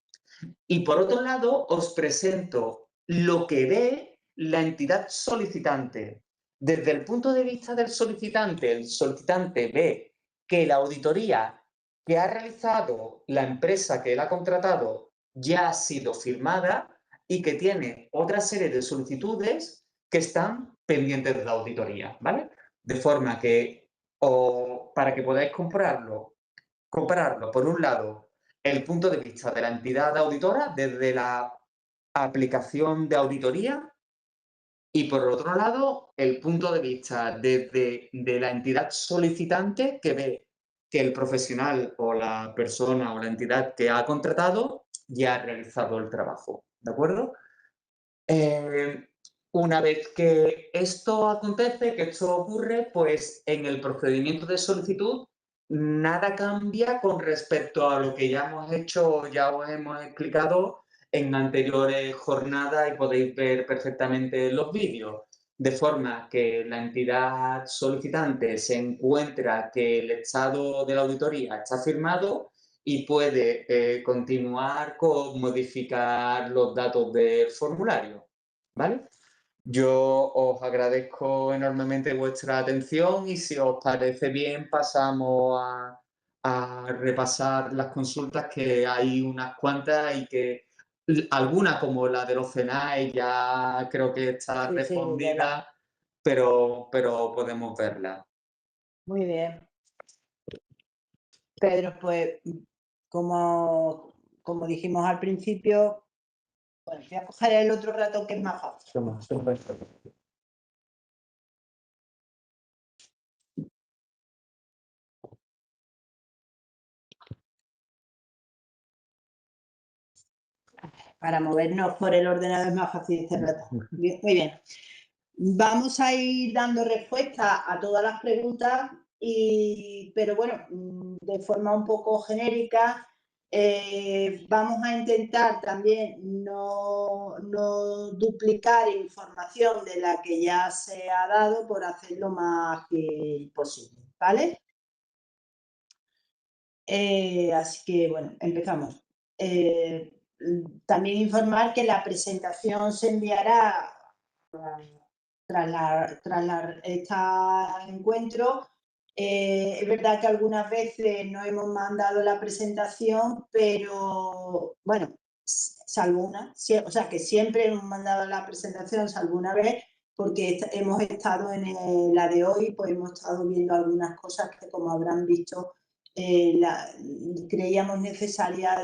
Y por otro lado, os presento lo que ve la entidad solicitante. Desde el punto de vista del solicitante, el solicitante ve que la auditoría que ha realizado la empresa que él ha contratado ya ha sido firmada y que tiene otra serie de solicitudes que están pendientes de la auditoría, ¿vale? De forma que, para que podáis compararlo, por un lado, el punto de vista de la entidad auditora desde la aplicación de auditoría y por otro lado, el punto de vista de la entidad solicitante que ve que el profesional o la persona o la entidad que ha contratado ya ha realizado el trabajo, ¿de acuerdo? Una vez que esto acontece, que esto ocurre, pues en el procedimiento de solicitud nada cambia con respecto a lo que ya hemos hecho, ya os hemos explicado en anteriores jornadas y podéis ver perfectamente los vídeos. De forma que la entidad solicitante se encuentra que el estado de la auditoría está firmado y puede continuar con modificar los datos del formulario, ¿vale? Yo os agradezco enormemente vuestra atención y si os parece bien pasamos a repasar las consultas, que hay unas cuantas y que alguna como la de los CENAE ya creo que está Sí, sí, respondida, pero podemos verla. muy bien. Pedro, pues como dijimos al principio, Bueno, voy a coger el otro ratón que es más fácil. Toma. Para movernos por el ordenador es más fácil este ratón. Bien, muy bien. Vamos a ir dando respuesta a todas las preguntas, pero bueno, de forma un poco genérica. Vamos a intentar también no duplicar información de la que ya se ha dado por hacerlo más ágil posible, ¿vale? Así que bueno, empezamos. También informar que la presentación se enviará tras este encuentro. Es verdad que algunas veces no hemos mandado la presentación, pero bueno, salvo una, o sea que siempre hemos mandado la presentación, salvo una vez, porque hemos estado en la de hoy, pues hemos estado viendo algunas cosas que, como habrán visto, creíamos necesaria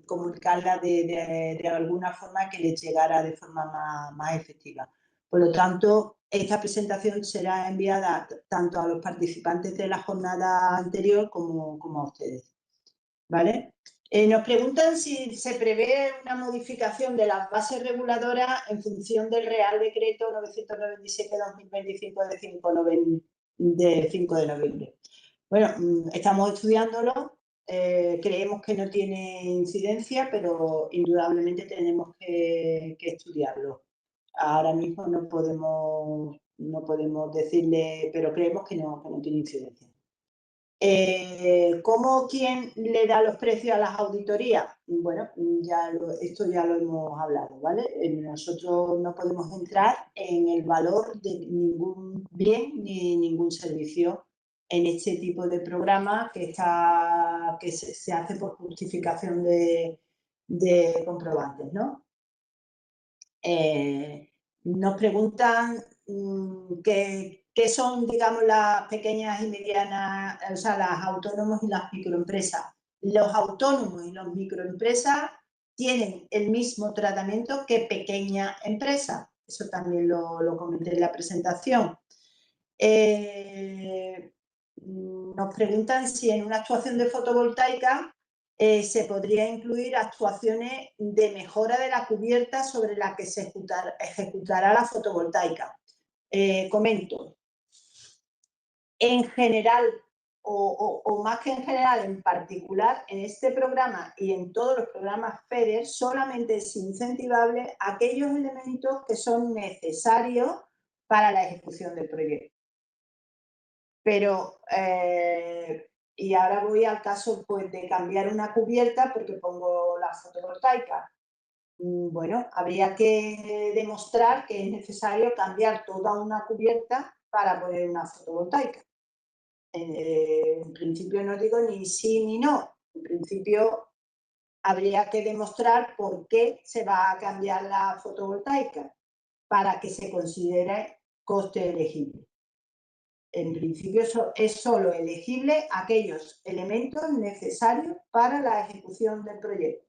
comunicarla de alguna forma que les llegara de forma más efectiva. Por lo tanto, esta presentación será enviada tanto a los participantes de la jornada anterior como a ustedes, ¿vale? Nos preguntan si se prevé una modificación de las bases reguladoras en función del Real Decreto 997-2025 de 5 de noviembre. Bueno, estamos estudiándolo, creemos que no tiene incidencia, pero indudablemente tenemos que estudiarlo. Ahora mismo no podemos decirle, pero creemos que no tiene incidencia. ¿Quién le da los precios a las auditorías? Bueno, esto ya lo hemos hablado, ¿vale? Nosotros no podemos entrar en el valor de ningún bien ni ningún servicio en este tipo de programa que se hace por justificación de comprobantes, ¿no? Nos preguntan qué son, digamos, las pequeñas y medianas, o sea, las autónomos y las microempresas. Los autónomos y las microempresas tienen el mismo tratamiento que pequeña empresa. Eso también lo comenté en la presentación. Nos preguntan si en una actuación de fotovoltaica se podría incluir actuaciones de mejora de la cubierta sobre la que se ejecutará la fotovoltaica. Comento. En general, o más que en general, en particular, en este programa y en todos los programas FEDER, solamente es incentivable aquellos elementos que son necesarios para la ejecución del proyecto. Pero, y ahora voy al caso pues, de cambiar una cubierta porque pongo la fotovoltaica. Bueno, habría que demostrar que es necesario cambiar toda una cubierta para poner una fotovoltaica. En principio no digo ni sí ni no. En principio habría que demostrar por qué se va a cambiar la fotovoltaica para que se considere coste elegible. En principio es solo elegible aquellos elementos necesarios para la ejecución del proyecto.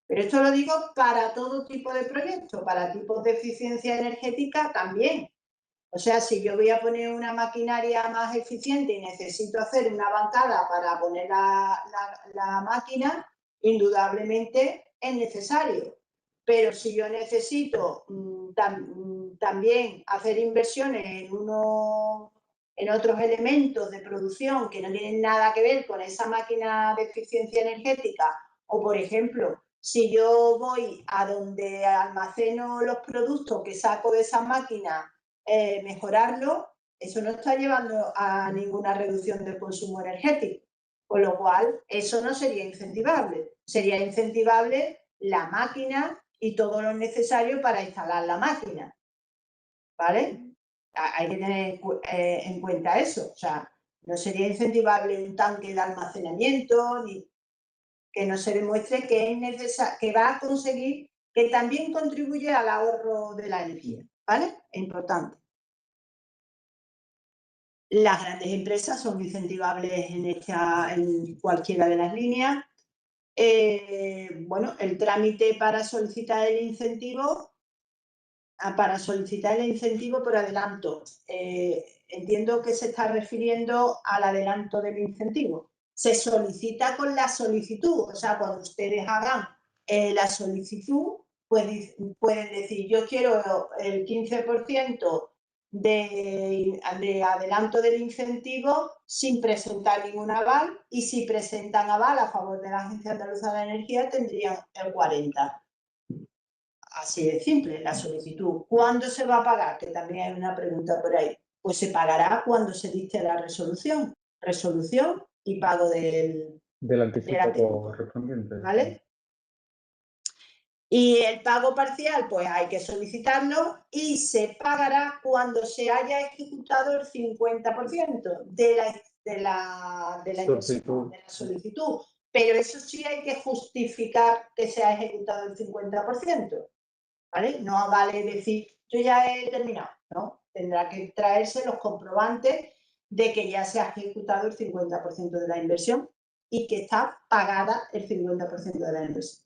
Pero esto lo digo para todo tipo de proyectos, para tipos de eficiencia energética también. O sea, si yo voy a poner una maquinaria más eficiente y necesito hacer una bancada para poner la máquina, indudablemente es necesario. Pero si yo necesito también hacer inversiones en otros elementos de producción que no tienen nada que ver con esa máquina de eficiencia energética, o por ejemplo, si yo voy a donde almaceno los productos que saco de esa máquina, mejorarlo, eso no está llevando a ninguna reducción del consumo energético. Con lo cual, eso no sería incentivable. Sería incentivable la máquina y todo lo necesario para instalar la máquina. ¿Vale? Hay que tener en cuenta eso. O sea, no sería incentivable un tanque de almacenamiento, ni que no se demuestre que es necesario, que va a conseguir, que también contribuye al ahorro de la energía. ¿Vale? Es importante. Las grandes empresas son incentivables en cualquiera de las líneas. bueno, el trámite para solicitar el incentivo por adelanto. Entiendo que se está refiriendo al adelanto del incentivo. Se solicita con la solicitud, o sea, cuando ustedes hagan la solicitud, pues, pueden decir, yo quiero el 15% de adelanto del incentivo sin presentar ningún aval, y si presentan aval a favor de la Agencia Andaluza de la Energía tendrían el 40%. Así de simple, la solicitud. ¿Cuándo se va a pagar? Que también hay una pregunta por ahí. Pues se pagará cuando se dicte la resolución. Resolución y pago del anticipo correspondiente. ¿Vale? Y el pago parcial, pues hay que solicitarlo y se pagará cuando se haya ejecutado el 50% de la solicitud. Pero eso sí hay que justificar que se ha ejecutado el 50%. ¿Vale? No vale decir, yo ya he terminado, ¿no? Tendrá que traerse los comprobantes de que ya se ha ejecutado el 50% de la inversión y que está pagada el 50% de la inversión.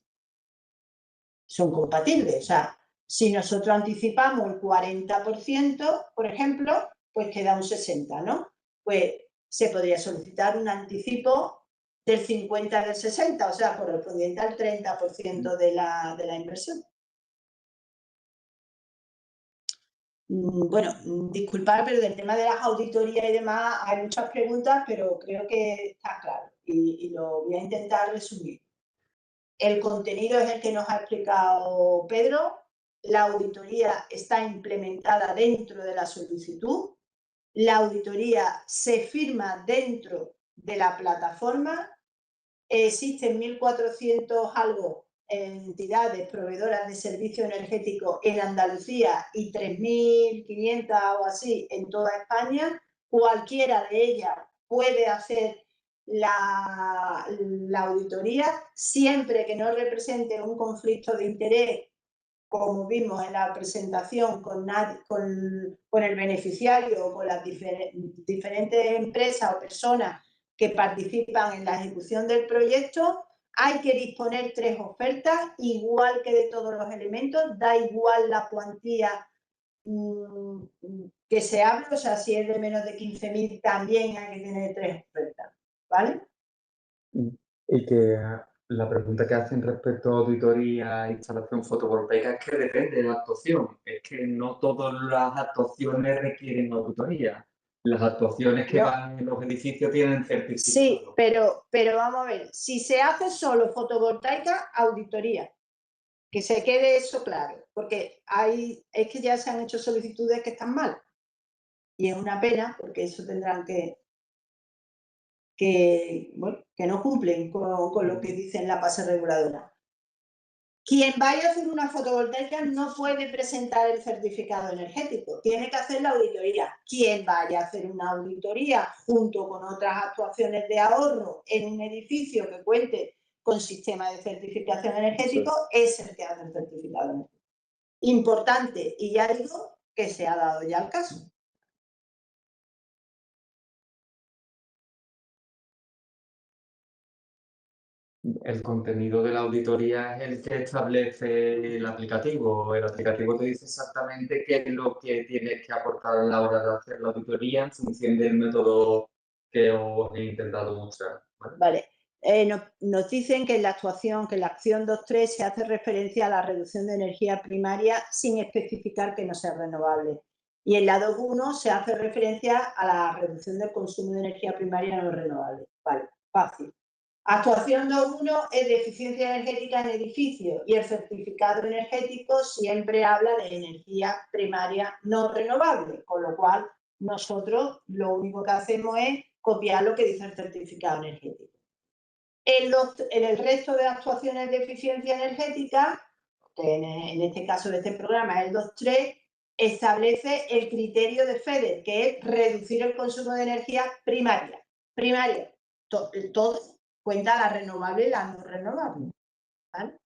Son compatibles, o sea, si nosotros anticipamos el 40%, por ejemplo, pues queda un 60%, ¿no? Pues se podría solicitar un anticipo del 50 del 60, o sea, correspondiente al 30% de la inversión. Bueno, disculpad, pero del tema de las auditorías y demás hay muchas preguntas, pero creo que está claro y lo voy a intentar resumir. El contenido es el que nos ha explicado Pedro. La auditoría está implementada dentro de la solicitud. La auditoría se firma dentro de la plataforma. Existen 1.400 algo entidades proveedoras de servicios energéticos en Andalucía y 3.500 o así en toda España. Cualquiera de ellas puede hacer la auditoría siempre que no represente un conflicto de interés, como vimos en la presentación, con el beneficiario o con las diferentes empresas o personas que participan en la ejecución del proyecto. Hay que disponer 3 ofertas, igual que de todos los elementos, da igual la cuantía que se hable, o sea, si es de menos de 15.000 también hay que tener 3 ofertas, ¿vale? Y que la pregunta que hacen respecto a auditoría e instalación fotovoltaica es que depende de la actuación. Es que no todas las actuaciones requieren auditoría. Las actuaciones que van en los edificios tienen certificado. Sí, pero vamos a ver, si se hace solo fotovoltaica, auditoría. Que se quede eso claro, porque es que ya se han hecho solicitudes que están mal. Y es una pena, porque eso tendrán que no cumplen con lo que dice la base reguladora. Quien vaya a hacer una fotovoltaica no puede presentar el certificado energético, tiene que hacer la auditoría. Quien vaya a hacer una auditoría junto con otras actuaciones de ahorro en un edificio que cuente con sistema de certificación energético, es el que hace el certificado energético. Importante, y ya digo que se ha dado ya el caso. El contenido de la auditoría es el que establece el aplicativo. El aplicativo te dice exactamente qué es lo que tienes que aportar a la hora de hacer la auditoría en función del método que os he intentado mostrar. Vale. Nos dicen que en la actuación, que en la acción 2.3 se hace referencia a la reducción de energía primaria sin especificar que no sea renovable. Y en la 2.1 se hace referencia a la reducción del consumo de energía primaria no renovable. Vale, fácil. Actuación 2.1 es de eficiencia energética en edificios y el certificado energético siempre habla de energía primaria no renovable, con lo cual nosotros lo único que hacemos es copiar lo que dice el certificado energético. En el resto de actuaciones de eficiencia energética, que en este caso de este programa es el 2.3, establece el criterio de FEDER, que es reducir el consumo de energía primaria. Primaria, todo cuenta la renovable y la no renovable. ¿Vale?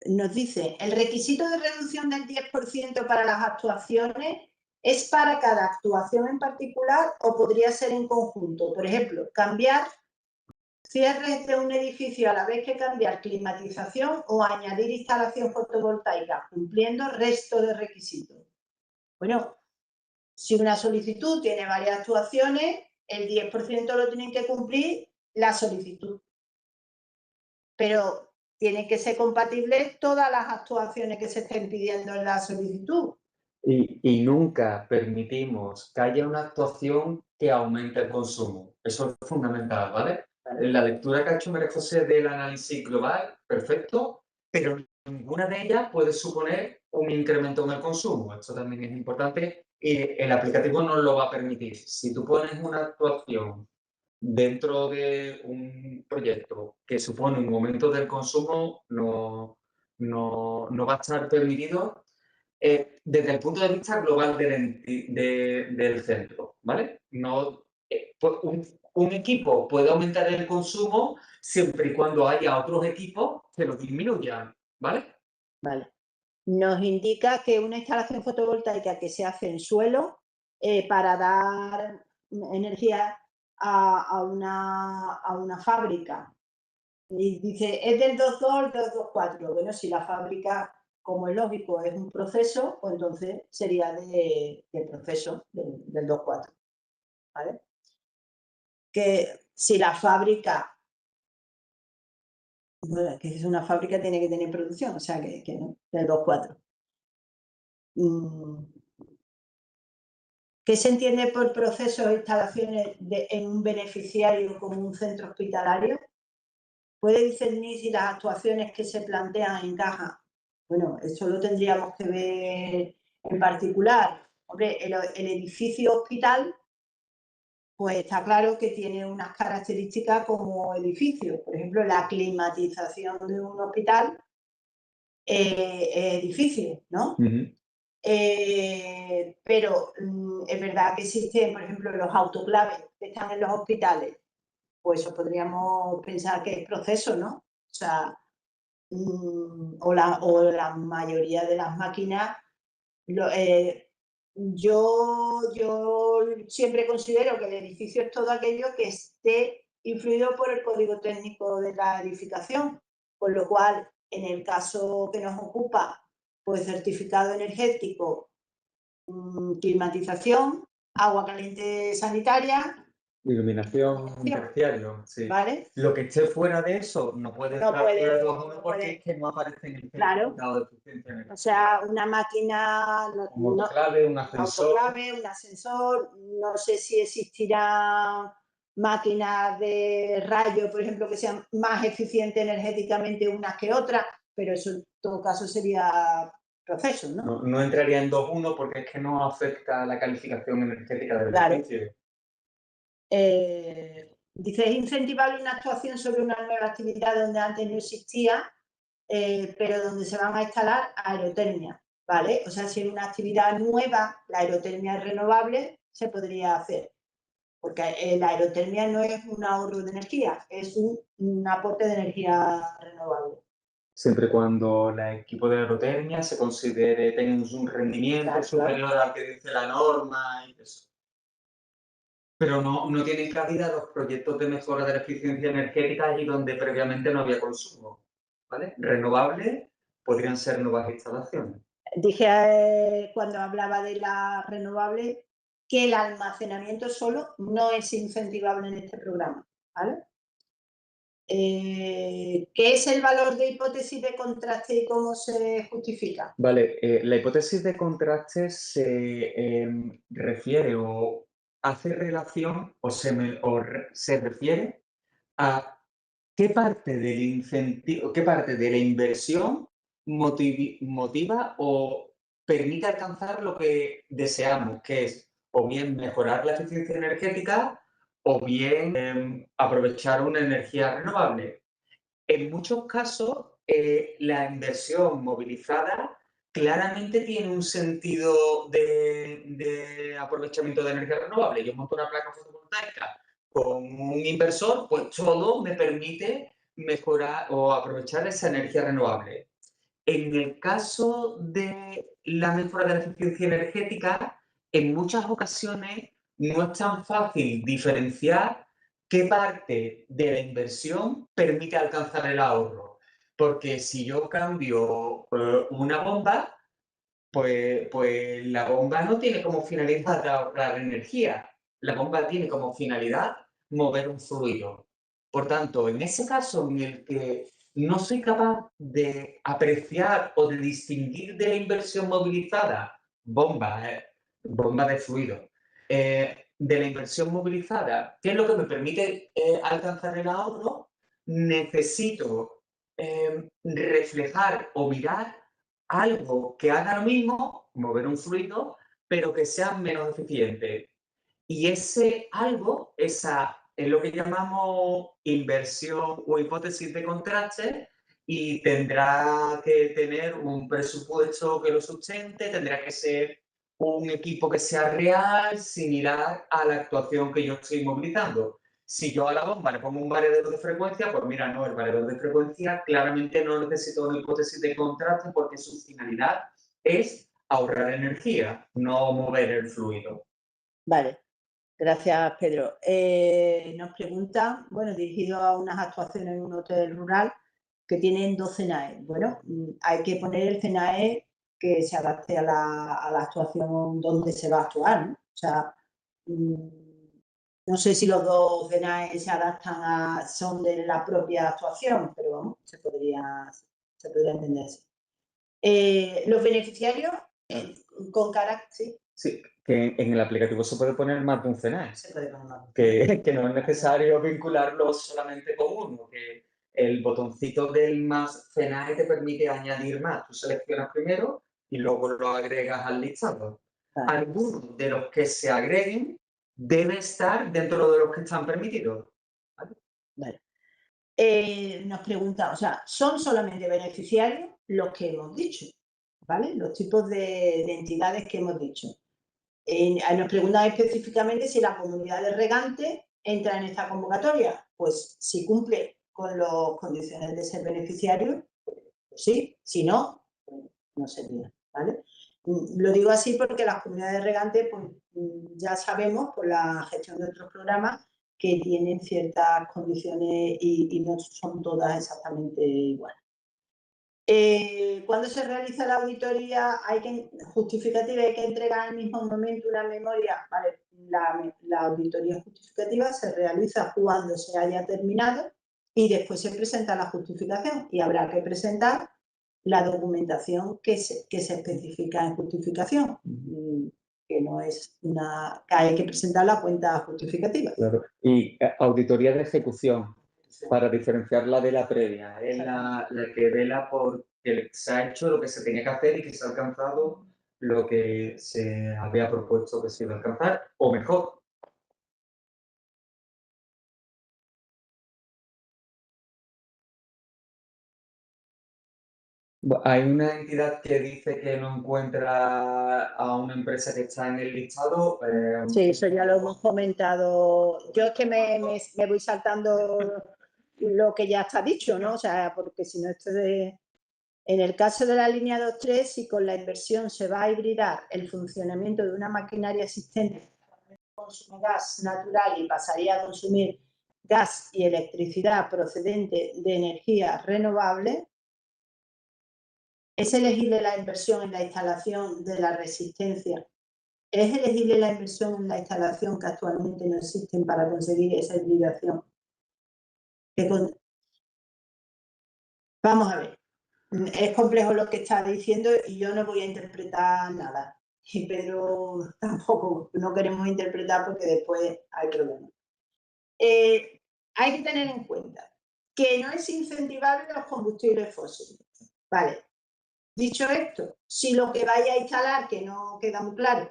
Nos dice, el requisito de reducción del 10% para las actuaciones ¿Es para cada actuación en particular o podría ser en conjunto? Por ejemplo, cambiar cierres de un edificio a la vez que cambiar climatización o añadir instalación fotovoltaica, cumpliendo resto de requisitos. Bueno, si una solicitud tiene varias actuaciones, el 10% lo tienen que cumplir la solicitud. Pero tienen que ser compatibles todas las actuaciones que se estén pidiendo en la solicitud. Y nunca permitimos que haya una actuación que aumente el consumo. Eso es fundamental, ¿vale? La lectura que ha hecho María José del análisis global, perfecto, pero ninguna de ellas puede suponer un incremento en el consumo. Esto también es importante y el aplicativo no lo va a permitir. Si tú pones una actuación dentro de un proyecto que supone un aumento del consumo, no va a estar permitido desde el punto de vista global del centro, ¿vale? No, un equipo puede aumentar el consumo siempre y cuando haya otros equipos que lo disminuyan, ¿vale? Vale. Nos indica que una instalación fotovoltaica que se hace en suelo para dar energía a una fábrica. Y dice, es del 2.2 al 2.4. Bueno, si la fábrica, como es lógico, es un proceso, pues entonces sería del proceso del 2.4. ¿Vale? Que si la fábrica, bueno, que es una fábrica, tiene que tener producción, o sea que no, del 2.4. ¿Qué se entiende por procesos o instalaciones en un beneficiario como un centro hospitalario? ¿Puede discernir si las actuaciones que se plantean encajan? Bueno, eso lo tendríamos que ver en particular. Hombre, el edificio hospital, pues está claro que tiene unas características como edificio. Por ejemplo, la climatización de un hospital es edificio, ¿no? Pero es verdad que existen, por ejemplo, los autoclaves que están en los hospitales, pues eso podríamos pensar que es proceso, ¿no? O sea, o la mayoría de las máquinas, yo siempre considero que el edificio es todo aquello que esté influido por el código técnico de la edificación, con lo cual, en el caso que nos ocupa, pues certificado energético, climatización, agua caliente sanitaria. Iluminación terciario, sí. ¿Vale? Lo que esté fuera de eso no puede estar fuera de 2.1 porque es que no aparece en el certificado de eficiencia energética. O sea, una máquina, Un autoclave, un ascensor, no sé si existirá máquinas de rayo, por ejemplo, que sean más eficientes energéticamente unas que otras, pero eso en todo caso sería proceso, ¿no? No entraría en 2.1 porque es que no afecta a la calificación energética del edificio. Dice, es incentivable una actuación sobre una nueva actividad donde antes no existía, pero donde se van a instalar aerotermia, ¿vale? O sea, si es una actividad nueva, la aerotermia es renovable, se podría hacer. Porque la aerotermia no es un ahorro de energía, es un aporte de energía renovable. Siempre y cuando el equipo de aerotermia se considere, tenga un rendimiento superior al que dice la norma y eso. Pero no tienen cabida los proyectos de mejora de la eficiencia energética allí donde previamente no había consumo, ¿vale? Renovables podrían ser nuevas instalaciones. Dije cuando hablaba de la renovable que el almacenamiento solo no es incentivable en este programa, ¿vale? ¿Qué es el valor de hipótesis de contraste y cómo se justifica? Vale, la hipótesis de contraste se refiere o hace relación o se refiere a qué parte del incentivo, qué parte de la inversión motiva o permite alcanzar lo que deseamos, que es o bien mejorar la eficiencia energética o bien aprovechar una energía renovable. En muchos casos, la inversión movilizada claramente tiene un sentido de aprovechamiento de energía renovable. Yo monto una placa fotovoltaica con un inversor, pues todo me permite mejorar o aprovechar esa energía renovable. En el caso de la mejora de la eficiencia energética, en muchas ocasiones no es tan fácil diferenciar qué parte de la inversión permite alcanzar el ahorro. Porque si yo cambio una bomba, pues la bomba no tiene como finalidad ahorrar energía. La bomba tiene como finalidad mover un fluido. Por tanto, en ese caso en el que no soy capaz de apreciar o de distinguir de la inversión movilizada, bomba de fluido, de la inversión movilizada, ¿qué es lo que me permite alcanzar el ahorro? Necesito reflejar o mirar algo que haga lo mismo, mover un fluido, pero que sea menos eficiente. Y ese algo, esa es lo que llamamos inversión o hipótesis de contraste, y tendrá que tener un presupuesto que lo sustente, tendrá que ser un equipo que sea real, similar a la actuación que yo estoy movilizando. Si yo a la bomba le pongo un variador de frecuencia, pues mira, no, el variador de frecuencia claramente no necesita una hipótesis de contraste porque su finalidad es ahorrar energía, no mover el fluido. Vale, gracias, Pedro. Nos pregunta, bueno, dirigido a unas actuaciones en un hotel rural que tienen 2 CNAE. Bueno, hay que poner el CNAE que se adapte a la actuación donde se va a actuar, ¿no? O sea, no sé si los 2 CNAE se adaptan son de la propia actuación, pero vamos, se podría entender así. Los beneficiarios con carácter, sí, Sí, que en el aplicativo se puede poner más de un CNAE, se puede poner más de un que no es necesario vincularlo solamente con uno, que el botoncito del más CNAE te permite añadir más. Tú seleccionas primero y luego lo agregas al listado. Vale. Algunos de los que se agreguen debe estar dentro de los que están permitidos. Vale. Nos pregunta, o sea, son solamente beneficiarios los que hemos dicho, ¿vale? Los tipos de entidades que hemos dicho. Nos preguntan específicamente si la comunidad de regantes entra en esta convocatoria. Pues si cumple con las condiciones de ser beneficiario, pues sí, si no, pues no sería, ¿vale? Lo digo así porque las comunidades de regantes, pues ya sabemos por la gestión de otros programas que tienen ciertas condiciones y no son todas exactamente iguales. Cuando se realiza la auditoría justificativa, hay que entregar al mismo momento una memoria. Vale, la auditoría justificativa se realiza cuando se haya terminado y después se presenta la justificación y habrá que presentar la documentación que se especifica en justificación, que no es que hay que presentar la cuenta justificativa. Claro. Y auditoría de ejecución, para diferenciarla de la previa, es la que vela por que se ha hecho lo que se tenía que hacer y que se ha alcanzado lo que se había propuesto que se iba a alcanzar, o mejor. Hay una entidad que dice que no encuentra a una empresa que está en el listado. Sí, eso ya lo hemos comentado. Yo es que me voy saltando lo que ya está dicho, ¿no? O sea, porque si no, en el caso de la línea 2.3, si con la inversión se va a hibridar el funcionamiento de una maquinaria existente que consume gas natural y pasaría a consumir gas y electricidad procedente de energías renovables, es elegible la inversión en la instalación de la resistencia. ¿Es elegible la inversión en la instalación que actualmente no existen para conseguir esa hibridación? Vamos a ver, es complejo lo que está diciendo y yo no voy a interpretar nada. Y Pedro tampoco, no queremos interpretar porque después hay problemas. Hay que tener en cuenta que no es incentivable los combustibles fósiles. Vale, dicho esto, si lo que vaya a instalar, que no queda muy claro,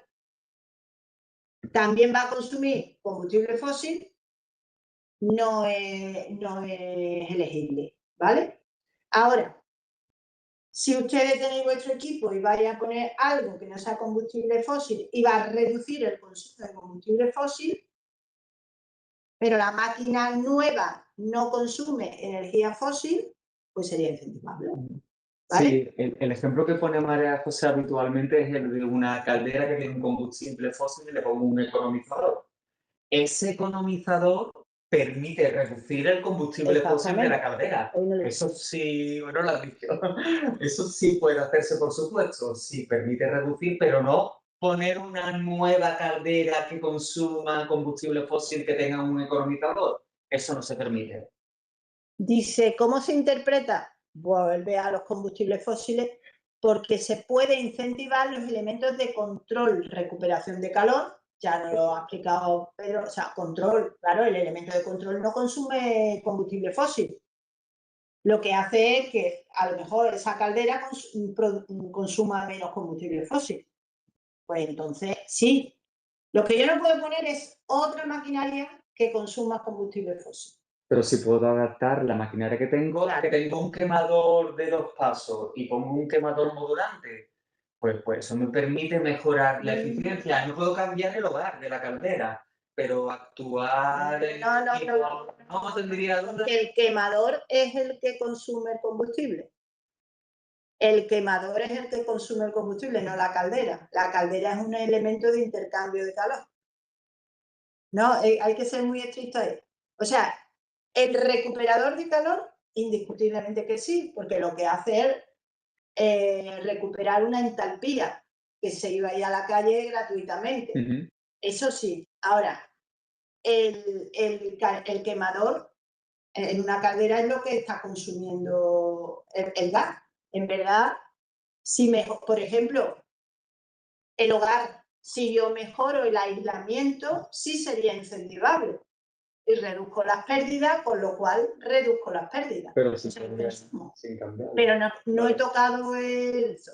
también va a consumir combustible fósil, no es elegible, ¿vale? Ahora, si ustedes tenéis vuestro equipo y vais a poner algo que no sea combustible fósil y va a reducir el consumo de combustible fósil, pero la máquina nueva no consume energía fósil, pues sería incentivable. ¿vale? Sí, el ejemplo que pone María José habitualmente es el de una caldera que tiene un combustible fósil y le pongo un economizador. Ese economizador permite reducir el combustible fósil de la caldera. Hoy no lo he Eso sí, bueno, lo has dicho. Eso sí puede hacerse, por supuesto. Sí, permite reducir, pero no poner una nueva caldera que consuma combustible fósil que tenga un economizador. Eso no se permite. Dice, ¿cómo se interpreta? Vuelve a los combustibles fósiles porque se puede incentivar los elementos de control, recuperación de calor, ya nos lo ha explicado Pedro, o sea, control, claro, el elemento de control no consume combustible fósil. Lo que hace es que a lo mejor esa caldera consuma menos combustible fósil. Pues entonces, sí. Lo que yo no puedo poner es otra maquinaria que consuma combustible fósil. Pero si puedo adaptar la maquinaria que tengo, Claro. que tengo un quemador de 2 pasos y pongo un quemador modulante, pues eso me permite mejorar la eficiencia. No puedo cambiar el hogar de la caldera, pero actuar no tendría duda. Porque el quemador es el que consume el combustible. El quemador es el que consume el combustible, no la caldera. La caldera es un elemento de intercambio de calor. No, hay que ser muy estricto ahí. O sea, el recuperador de calor, indiscutiblemente que sí, porque lo que hace es recuperar una entalpía que se iba a ir a la calle gratuitamente. Eso sí. Ahora, el quemador en una caldera es lo que está consumiendo el gas. En verdad, si mejor, por ejemplo, el hogar, si yo mejoro el aislamiento, sí sería incentivable. Y reduzco las pérdidas, con lo cual reduzco las pérdidas. Pero sí, sin cambiar. Pero no he tocado eso.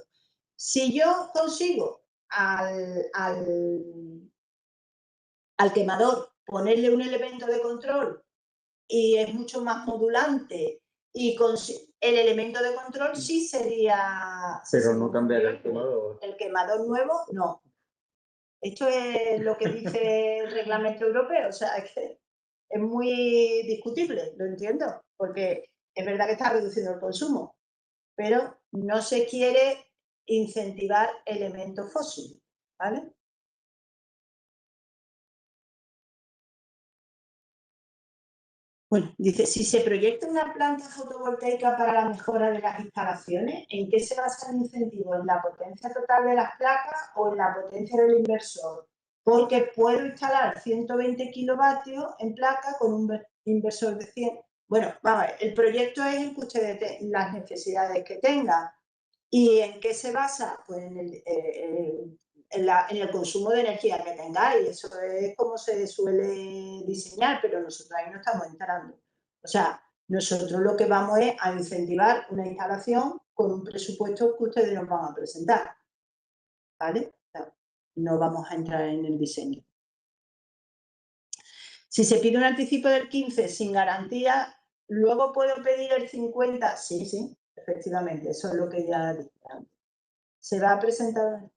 Si yo consigo al quemador ponerle un elemento de control y es mucho más modulante y el elemento de control sí sería... Pero no cambiar el quemador. El quemador nuevo, no. Esto es lo que dice el reglamento europeo, o sea, es que es muy discutible, lo entiendo, porque es verdad que está reduciendo el consumo, pero no se quiere incentivar elementos fósiles, ¿vale? Bueno, dice, si se proyecta una planta fotovoltaica para la mejora de las instalaciones, ¿en qué se basa el incentivo? ¿En la potencia total de las placas o en la potencia del inversor? Porque puedo instalar 120 kilovatios en placa con un inversor de 100. Bueno, vamos a ver, el proyecto es en función de las necesidades que tenga. ¿Y en qué se basa? Pues en el consumo de energía que tengáis. Eso es como se suele diseñar, pero nosotros ahí no estamos entrando. O sea, nosotros lo que vamos es a incentivar una instalación con un presupuesto que ustedes nos van a presentar. ¿Vale? O sea, no vamos a entrar en el diseño. Si se pide un anticipo del 15 sin garantía, ¿luego puedo pedir el 50? Sí, sí, efectivamente, eso es lo que ya dije antes. Se va a presentar...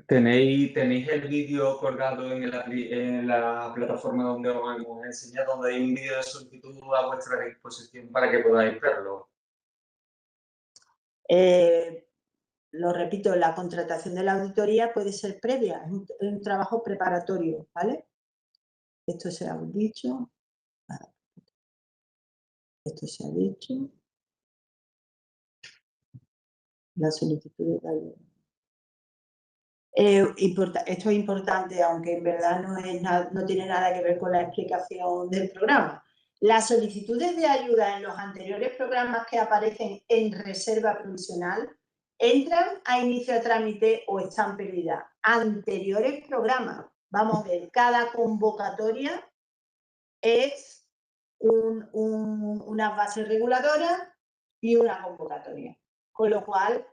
¿Tenéis el vídeo colgado en la plataforma donde os hemos enseñado, donde hay un vídeo de solicitud a vuestra disposición para que podáis verlo? Lo repito, la contratación de la auditoría puede ser previa, es un trabajo preparatorio, ¿vale? Esto se ha dicho. Esto se ha dicho. La solicitud de ayuda. Esto es importante, aunque en verdad no tiene nada que ver con la explicación del programa. Las solicitudes de ayuda en los anteriores programas que aparecen en reserva provisional entran a inicio de trámite o están perdidas. Anteriores programas. Vamos a ver, cada convocatoria es una base reguladora y una convocatoria. Con lo cual,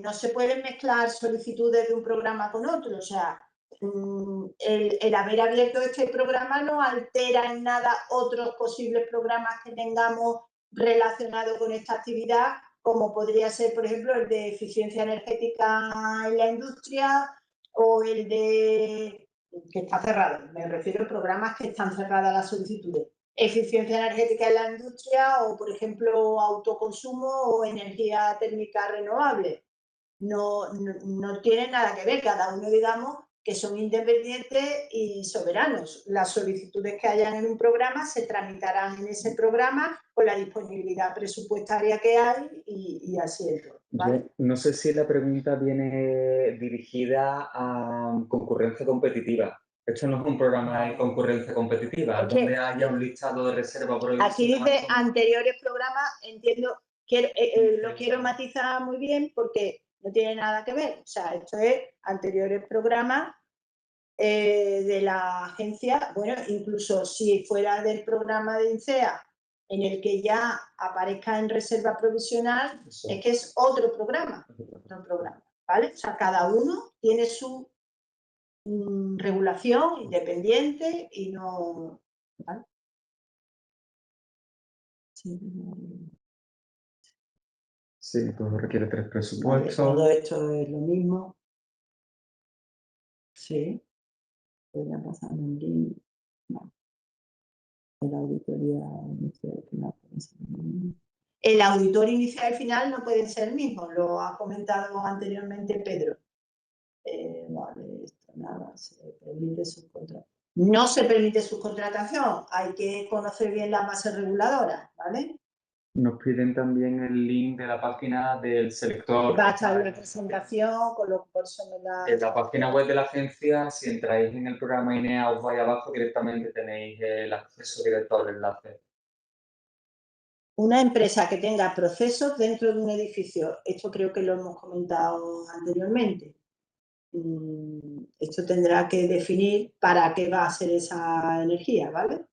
no se pueden mezclar solicitudes de un programa con otro. O sea, el haber abierto este programa no altera en nada otros posibles programas que tengamos relacionados con esta actividad, como podría ser, por ejemplo, el de eficiencia energética en la industria o el de... que está cerrado. Me refiero a programas que están cerradas las solicitudes. eficiencia energética en la industria o, por ejemplo, autoconsumo o energía térmica renovable. No tienen nada que ver, cada uno, digamos, que son independientes y soberanos. Las solicitudes que hayan en un programa se tramitarán en ese programa con la disponibilidad presupuestaria que hay y así es todo, ¿vale? No sé si la pregunta viene dirigida a concurrencia competitiva. Esto no es un programa de concurrencia competitiva, Es que donde haya un listado de reserva provisional. aquí dice anteriores programas, entiendo, lo quiero matizar muy bien porque no tiene nada que ver. O sea, esto es anteriores programas de la agencia, bueno, incluso si fuera del programa de INCEA, en el que ya aparezca en reserva provisional, Eso. es que es otro programa, ¿vale? O sea, cada uno tiene su regulación independiente y no... ¿vale? Sí, todo requiere 3 Vale, presupuestos. todo esto es lo mismo. Sí. Podría pasar un link. No. La auditoría inicial final. El auditor inicial y final no pueden ser el mismo, lo ha comentado anteriormente Pedro. Vale, esto nada, se permite subcontratación. No se permite subcontratación, hay que conocer bien las bases reguladoras, ¿vale? Nos piden también el link de la página del selector. Va a estar en la presentación, con lo por eso me la... En la página web de la agencia, si entráis en el programa INEA, os vais abajo, directamente tenéis el acceso directo al enlace. Una empresa que tenga procesos dentro de un edificio, esto creo que lo hemos comentado anteriormente. Esto tendrá que definir para qué va a ser esa energía, ¿vale?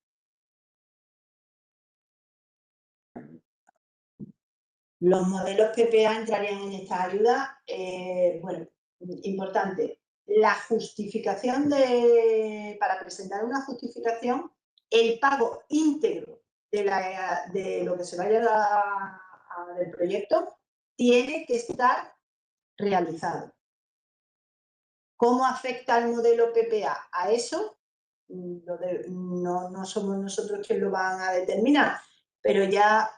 Los modelos PPA entrarían en esta ayuda. Bueno, importante, la justificación para presentar una justificación, el pago íntegro de lo que se vaya del proyecto tiene que estar realizado. ¿Cómo afecta el modelo PPA a eso? No somos nosotros quienes lo van a determinar, pero ya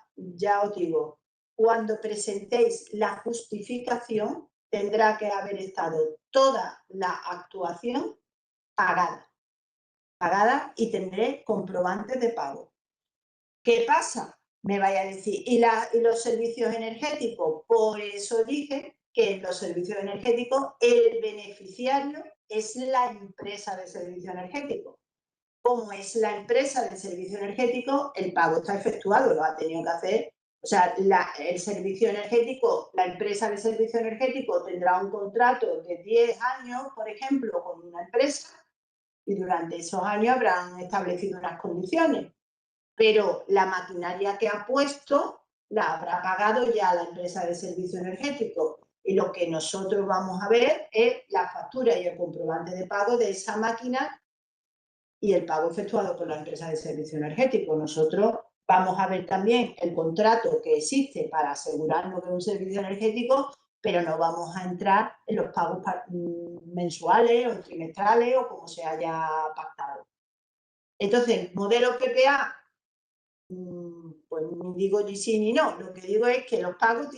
os digo, cuando presentéis la justificación tendrá que haber estado toda la actuación pagada y tendré comprobantes de pago. ¿Qué pasa? Me vaya a decir, ¿y los servicios energéticos? Por eso dije que en los servicios energéticos el beneficiario es la empresa de servicio energético. Como es la empresa de servicio energético, el pago está efectuado, lo ha tenido que hacer. O sea, el servicio energético, la empresa de servicio energético tendrá un contrato de 10 años, por ejemplo, con una empresa y durante esos años habrán establecido unas condiciones. Pero la maquinaria que ha puesto la habrá pagado ya la empresa de servicio energético. Y lo que nosotros vamos a ver es la factura y el comprobante de pago de esa máquina y el pago efectuado por la empresa de servicio energético. Nosotros vamos a ver también el contrato que existe para asegurarnos que es un servicio energético, pero no vamos a entrar en los pagos mensuales o trimestrales o como se haya pactado. Entonces, modelo PPA, pues ni digo ni sí ni no. Lo que digo es que los pagos,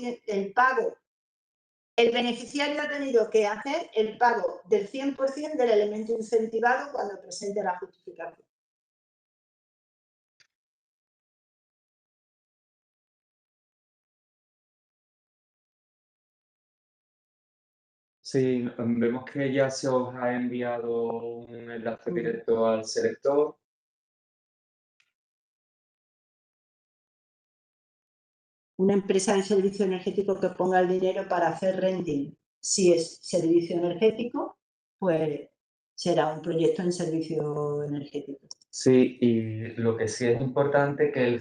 el beneficiario ha tenido que hacer el pago del 100% del elemento incentivado cuando presente la justificación. Sí, vemos que ya se os ha enviado un enlace directo al selector. Una empresa de servicio energético que ponga el dinero para hacer renting. Si es servicio energético, pues será un proyecto en servicio energético. Sí, y lo que sí es importante que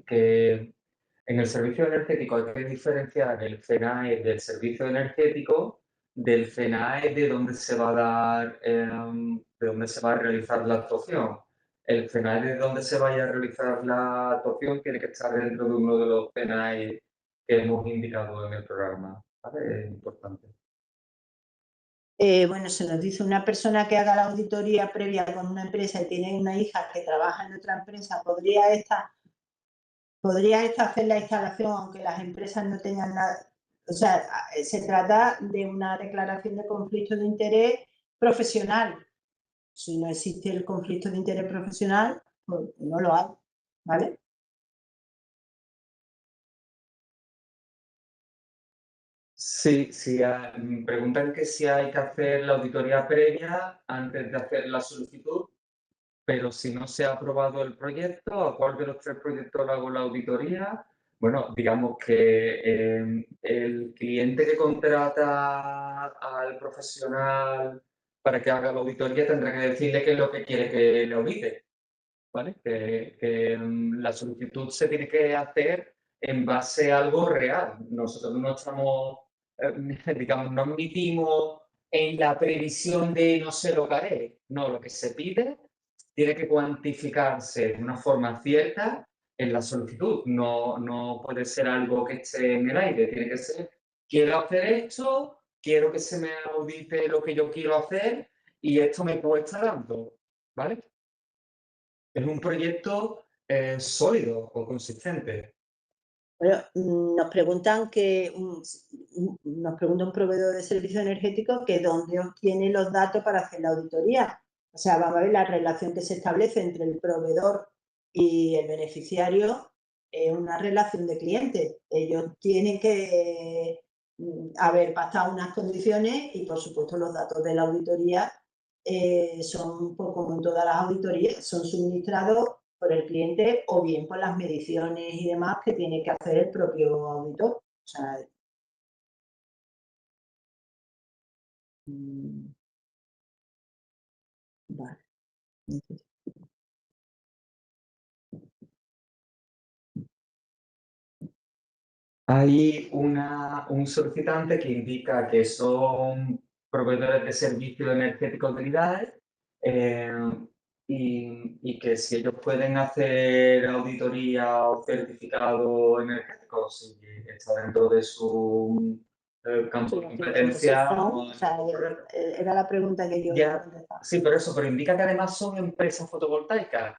en el servicio energético hay que diferenciar el FENAE del servicio energético del FENAE de donde se va a dar, de donde se va a realizar la actuación. El FENAE de donde se vaya a realizar la actuación tiene que estar dentro de uno de los FENAE que hemos indicado en el programa. ¿Vale? Es importante. Bueno, se nos dice una persona que haga la auditoría previa con una empresa y tiene una hija que trabaja en otra empresa, ¿podría esta hacer la instalación aunque las empresas no tengan nada? O sea, se trata de una declaración de conflicto de interés profesional. Si no existe el conflicto de interés profesional, pues no lo hay, ¿vale? Sí, sí, preguntan que si hay que hacer la auditoría previa antes de hacer la solicitud, pero si no se ha aprobado el proyecto, ¿a cuál de los 3 proyectos le hago la auditoría? Bueno, digamos que el cliente que contrata al profesional para que haga la auditoría tendrá que decirle qué es lo que quiere que le audite, ¿vale? La solicitud se tiene que hacer en base a algo real. Nosotros no estamos, digamos, no emitimos en la previsión de no sé lo que haré. No, lo que se pide tiene que cuantificarse de una forma cierta en la solicitud. No puede ser algo que esté en el aire, tiene que ser, quiero hacer esto, quiero que se me audite lo que yo quiero hacer y esto me cuesta tanto, ¿vale? Es un proyecto sólido o consistente. Bueno, nos pregunta un proveedor de servicios energéticos que dónde obtiene los datos para hacer la auditoría. O sea, vamos a ver la relación que se establece entre el proveedor y el beneficiario, es una relación de clientes. Ellos tienen que haber pactado unas condiciones y, por supuesto, los datos de la auditoría son, como en todas las auditorías, son suministrados por el cliente o bien por las mediciones y demás que tiene que hacer el propio auditor. O sea, vale. Hay un solicitante que indica que son proveedores de servicios energéticos de unidades y que si ellos pueden hacer auditoría o certificado energético, si está dentro de su campo de competencia. O sea, era la pregunta que yo Ya, contestaba. sí, pero indica que además son empresas fotovoltaicas.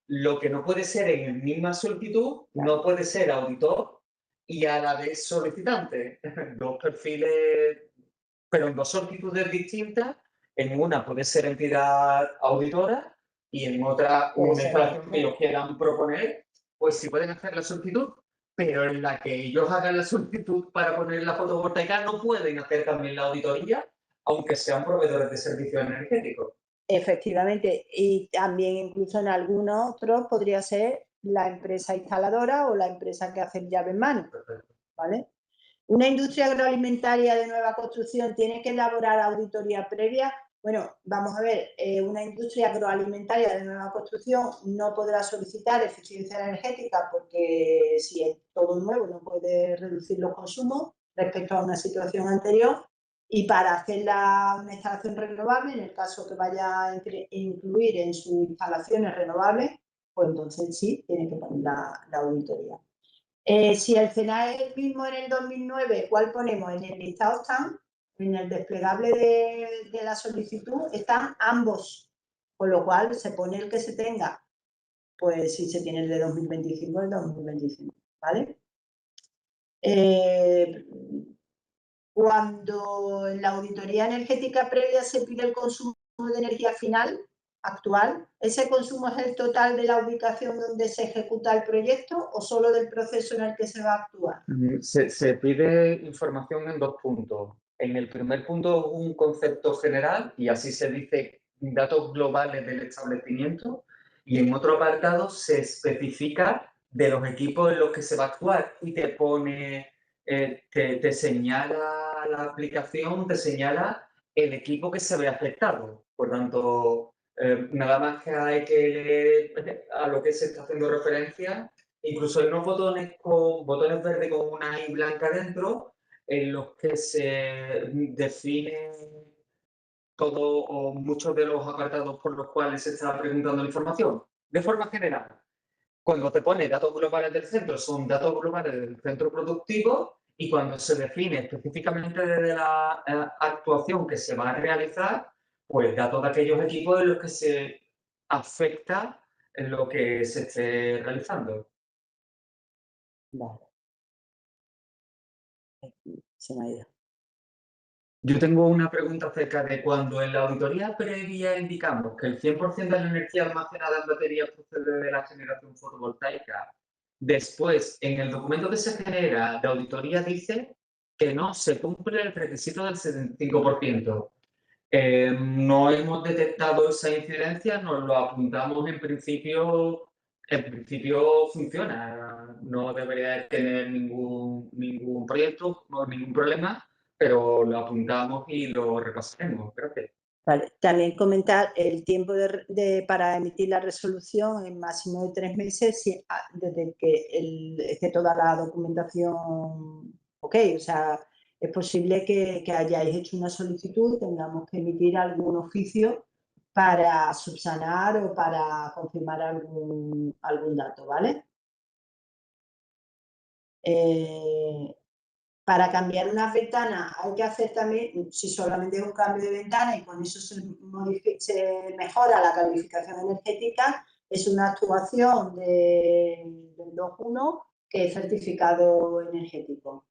Lo que no puede ser en misma solicitud, no puede ser auditor y a la vez solicitante. Dos perfiles, pero en dos solicitudes distintas. En una puede ser entidad auditora y en otra una instalación que ellos quieran proponer, pues sí pueden hacer la solicitud, pero en la que ellos hagan la solicitud para poner la fotovoltaica no pueden hacer también la auditoría, aunque sean proveedores de servicios energéticos. Efectivamente, y también incluso en algunos otros podría ser la empresa instaladora o la empresa que hace llave en mano, ¿vale? ¿Una industria agroalimentaria de nueva construcción tiene que elaborar auditoría previa? Bueno, vamos a ver, una industria agroalimentaria de nueva construcción no podrá solicitar eficiencia energética porque si es todo nuevo no puede reducir los consumos respecto a una situación anterior, y para hacer una instalación renovable, en el caso que vaya a incluir en sus instalaciones renovables, pues entonces sí, tiene que poner la auditoría. Si el CENAE es el mismo en el 2009, ¿cuál ponemos? En el listado están, en el desplegable de la solicitud, están ambos, con lo cual se pone el que se tenga. Pues si se tiene el de 2025, el 2025, ¿vale? Cuando en la auditoría energética previa se pide el consumo de energía final actual, ¿ese consumo es el total de la ubicación donde se ejecuta el proyecto o solo del proceso en el que se va a actuar? Se pide información en dos puntos. En el primer punto, un concepto general, y así se dice datos globales del establecimiento, y en otro apartado se especifica de los equipos en los que se va a actuar y te pone, te señala la aplicación, te señala el equipo que se ve afectado. Por tanto, nada más que hay que leer a lo que se está haciendo referencia. Incluso hay unos botones verdes con una I blanca dentro, en los que se definen todo o muchos de los apartados por los cuales se está preguntando la información. De forma general, cuando te pone datos globales del centro, son datos globales del centro productivo y cuando se define específicamente desde la actuación que se va a realizar, pues da todos aquellos equipos en los que se afecta en lo que se esté realizando. Vale. Se me ha ido. Yo tengo una pregunta acerca de cuando en la auditoría previa indicamos que el 100% de la energía almacenada en baterías procede de la generación fotovoltaica. Después, en el documento que se genera de auditoría dice que no se cumple el requisito del 75%. No hemos detectado esa incidencia, nos lo apuntamos en principio funciona, no debería de tener ningún proyecto o ningún problema, pero lo apuntamos y lo repasaremos, gracias. Vale. También comentar el tiempo para emitir la resolución en máximo de 3 meses desde que esté toda la documentación ok. O sea, es posible que hayáis hecho una solicitud, tengamos que emitir algún oficio para subsanar o para confirmar algún dato, ¿vale? Para cambiar unas ventanas hay que hacer también, si solamente es un cambio de ventana y con eso se mejora la calificación energética, es una actuación del 2.1 que es certificado energético.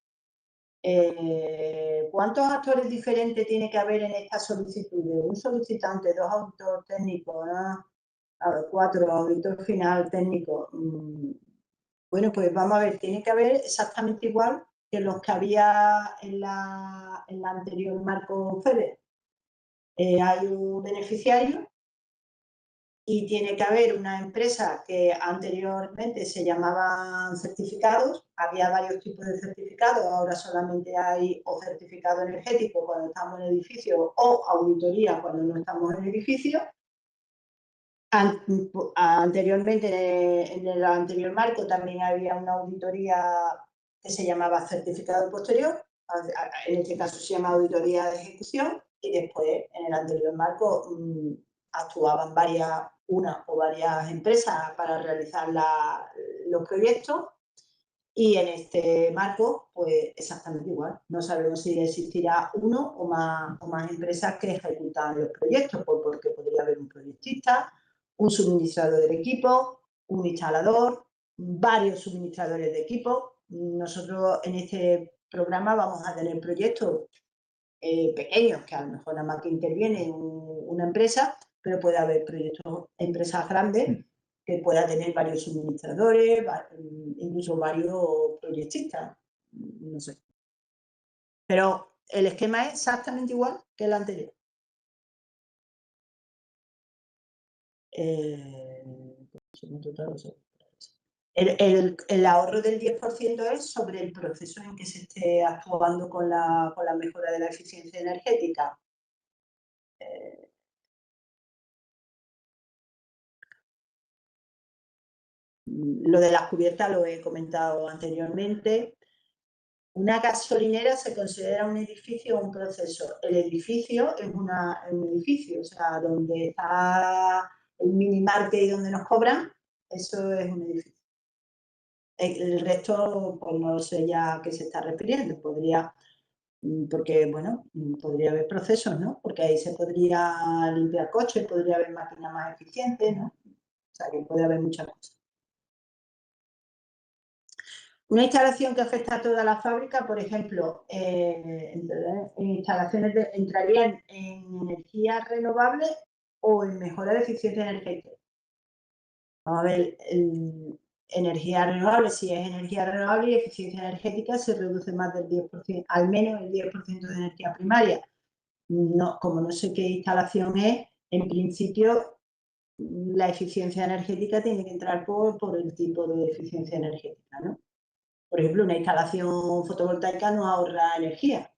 ¿Cuántos actores diferentes tiene que haber en esta solicitud? Un solicitante, 2 auditores técnicos, 4 auditor final técnico. Bueno, pues vamos a ver, tiene que haber exactamente igual que los que había en la anterior marco FEDER. Hay un beneficiario y tiene que haber una empresa que anteriormente se llamaban certificados, había varios tipos de certificados, ahora solamente hay o certificado energético cuando estamos en edificio o auditoría cuando no estamos en edificio. Anteriormente, en el anterior marco, también había una auditoría que se llamaba certificado posterior, en este caso se llama auditoría de ejecución, y después, en el anterior marco, actuaban una o varias empresas para realizar los proyectos, y en este marco, pues exactamente igual. No sabemos si existirá uno o más empresas que ejecutan los proyectos, porque podría haber un proyectista, un suministrador de equipo, un instalador, varios suministradores de equipo. Nosotros en este programa vamos a tener proyectos pequeños, que a lo mejor nada más que interviene una empresa, pero puede haber proyectos, empresas grandes que pueda tener varios suministradores, incluso varios proyectistas, no sé. Pero el esquema es exactamente igual que el anterior. El ahorro del 10% es sobre el proceso en que se esté actuando con la mejora de la eficiencia energética. Lo de las cubiertas lo he comentado anteriormente. Una gasolinera se considera un edificio o un proceso. El edificio es un edificio, o sea, donde está el mini market y donde nos cobran, eso es un edificio. El resto, pues no sé ya a qué se está refiriendo. Porque, bueno, podría haber procesos, ¿no? Porque ahí se podría limpiar coches, podría haber máquinas más eficientes, ¿no? O sea, que puede haber muchas cosas. Una instalación que afecta a toda la fábrica, por ejemplo, instalaciones entrarían en energías renovables o en mejora de eficiencia energética. Vamos a ver, energía renovable, si es energía renovable y eficiencia energética se reduce más del 10%, al menos el 10% de energía primaria. No, como no sé qué instalación es, en principio la eficiencia energética tiene que entrar por el tipo de eficiencia energética, ¿no? Por ejemplo, una instalación fotovoltaica no ahorra energía.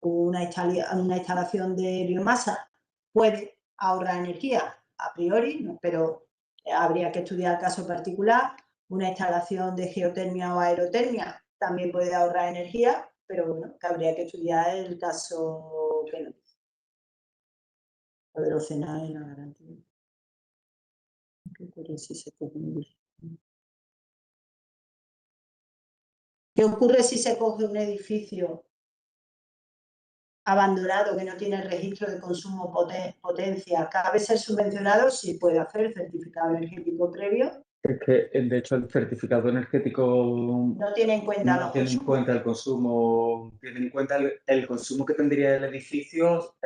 Una instalación de biomasa puede ahorrar energía a priori, ¿no? Pero habría que estudiar el caso particular. Una instalación de geotermia o aerotermia también puede ahorrar energía, pero bueno, que habría que estudiar el caso que no. Lo de los CNA y la garantía. ¿Qué ocurre si se coge un edificio abandonado que no tiene registro de consumo potencia? ¿Cabe ser subvencionado? Sí, puede hacer certificado energético previo. Es que, de hecho, el certificado energético No tiene en cuenta no los tiene en consumos. cuenta el consumo, tiene en cuenta el consumo que tendría el edificio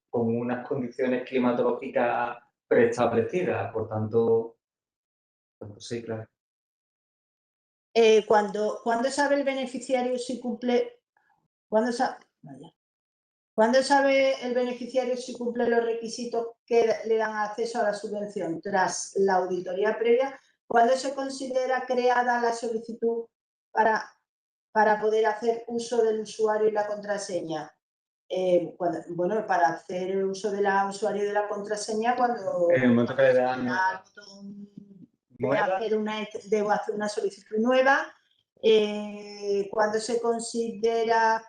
con unas condiciones climatológicas preestablecidas. Por tanto, sí, claro. ¿Cuándo sabe el beneficiario si cumple? ¿Cuándo sabe el beneficiario si cumple los requisitos que le dan acceso a la subvención? Tras la auditoría previa. ¿Cuándo se considera creada la solicitud para poder hacer uso del usuario y la contraseña? Bueno, para hacer uso de la usuario y de la contraseña cuando En el momento que le dan nueva, debo hacer una solicitud nueva. Cuando se considera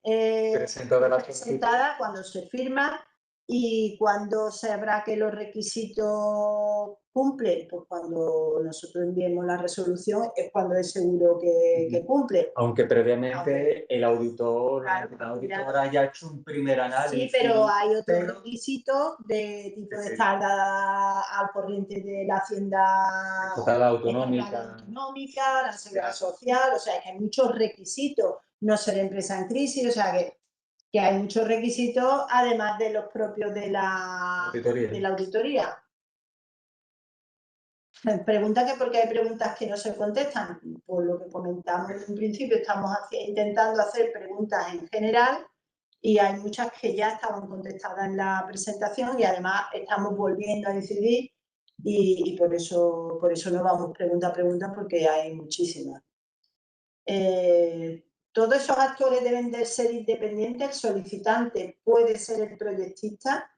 presentada, cuando se firma, y cuando sabrá que los requisitos cumplen, pues cuando nosotros enviemos la resolución es cuando es seguro que cumple. Aunque previamente el auditor, Claro, la auditora haya hecho un primer análisis. Sí, pero hay otros requisitos de tipo de estar dada al corriente de la Hacienda Estatal autonómica, la Seguridad Social, o sea que hay muchos requisitos, no ser empresa en crisis, o sea que hay muchos requisitos además de los propios de la auditoría. Pregunta que porque hay preguntas que no se contestan. Por lo que comentamos en un principio, estamos intentando hacer preguntas en general y hay muchas que ya estaban contestadas en la presentación y además estamos volviendo a decidir y por eso no vamos pregunta a pregunta porque hay muchísimas. Todos esos actores deben de ser independientes. El solicitante puede ser el proyectista.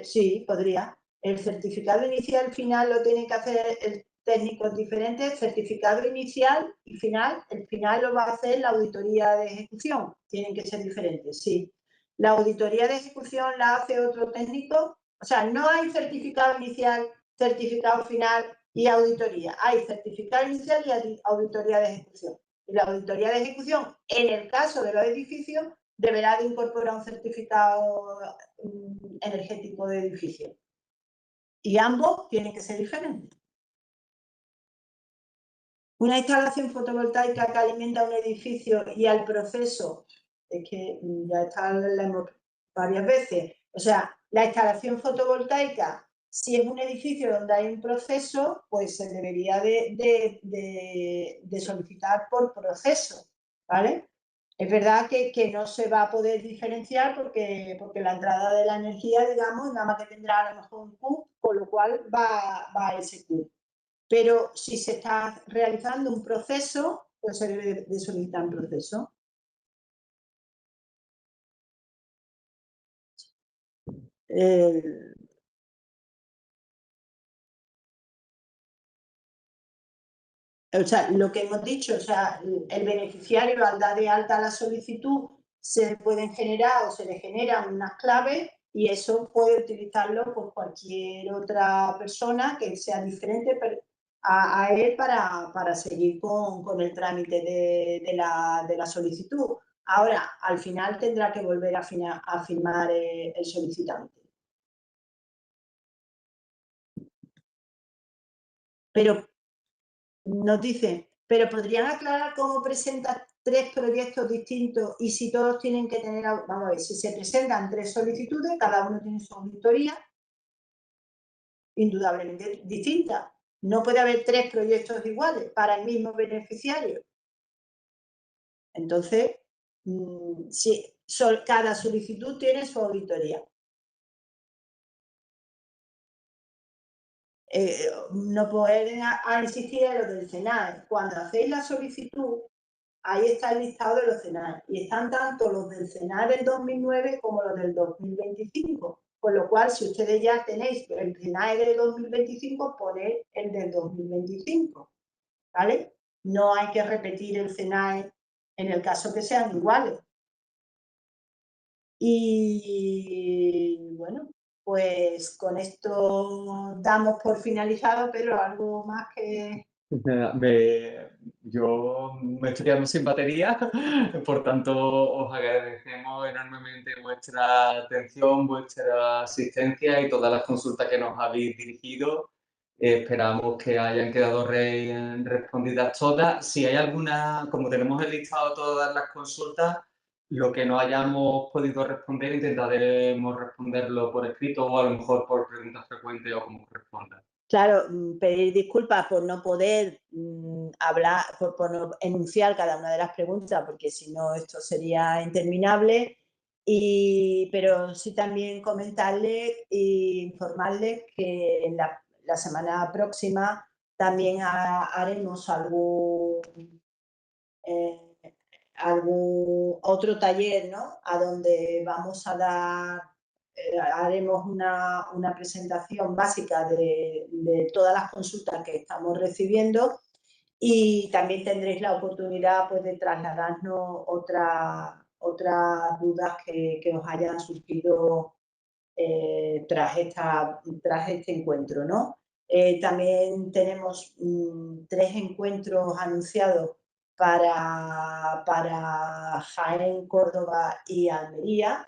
Sí, podría. El certificado inicial final lo tiene que hacer el técnico diferente. El certificado inicial y final, el final lo va a hacer la auditoría de ejecución. Tienen que ser diferentes, sí. La auditoría de ejecución la hace otro técnico. O sea, no hay certificado inicial, certificado final y auditoría. Hay certificado inicial y auditoría de ejecución. Y la auditoría de ejecución, en el caso de los edificios, deberá de incorporar un certificado energético de edificio. Y ambos tienen que ser diferentes. Una instalación fotovoltaica que alimenta un edificio y al proceso, es que ya está, la hemos varias veces, o sea, la instalación fotovoltaica, si es un edificio donde hay un proceso, pues se debería de solicitar por proceso, ¿vale? Es verdad que no se va a poder diferenciar porque la entrada de la energía, digamos, nada más que tendrá a lo mejor un Q, con lo cual va a ese Q. Pero si se está realizando un proceso, pues se debe de solicitar un proceso. O sea, lo que hemos dicho, o sea, el beneficiario al dar de alta la solicitud se pueden generar o se le generan unas claves y eso puede utilizarlo por cualquier otra persona que sea diferente a él para seguir con el trámite de la solicitud. Ahora, al final tendrá que volver a firmar el solicitante. Pero nos dice, pero podrían aclarar cómo presentan 3 proyectos distintos y si todos tienen que tener, vamos a ver, si se presentan 3 solicitudes, cada uno tiene su auditoría, indudablemente distinta. No puede haber 3 proyectos iguales para el mismo beneficiario. Entonces, sí, cada solicitud tiene su auditoría. No pueden insistir en lo del CENAE. Cuando hacéis la solicitud, ahí está el listado de los CENAE. Y están tanto los del CENAE del 2009 como los del 2025. Con lo cual, si ustedes ya tenéis el CENAE del 2025, poned el del 2025. ¿Vale? No hay que repetir el CENAE en el caso que sean iguales. Y bueno, pues con esto damos por finalizado, pero algo más que Yo me estoy quedando sin batería, por tanto os agradecemos enormemente vuestra atención, vuestra asistencia y todas las consultas que nos habéis dirigido. Esperamos que hayan quedado respondidas todas. Si hay alguna, como tenemos el listado de todas las consultas, lo que no hayamos podido responder, intentaremos responderlo por escrito o a lo mejor por preguntas frecuentes o como corresponda. Claro, pedir disculpas por no poder hablar, por no enunciar cada una de las preguntas, porque si no esto sería interminable. Pero sí también comentarles e informarles que en la semana próxima también haremos algún otro taller, ¿no? A donde vamos a dar, haremos una presentación básica de todas las consultas que estamos recibiendo y también tendréis la oportunidad, pues, de trasladarnos otras dudas que os hayan surgido tras este encuentro, ¿no? También tenemos 3 encuentros anunciados para Jaén, Córdoba y Almería,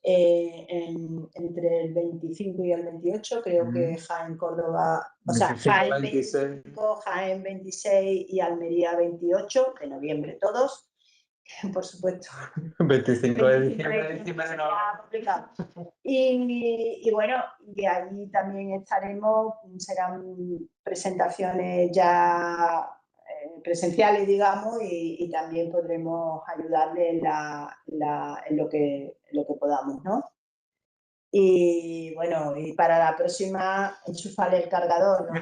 entre el 25 y el 28, creo que Jaén, Córdoba, o sea, 25, Jaén 26. 25, Jaén 26 y Almería 28, de noviembre todos, por supuesto. 25 de diciembre, Sería complicado. Y bueno, y allí también estaremos, serán presentaciones ya presenciales, digamos, y también podremos ayudarle en lo que podamos, ¿no? Y bueno, y para la próxima, enchúfale el cargador, ¿no?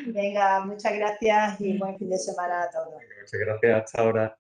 Venga, muchas gracias y buen fin de semana a todos. Muchas gracias, hasta ahora.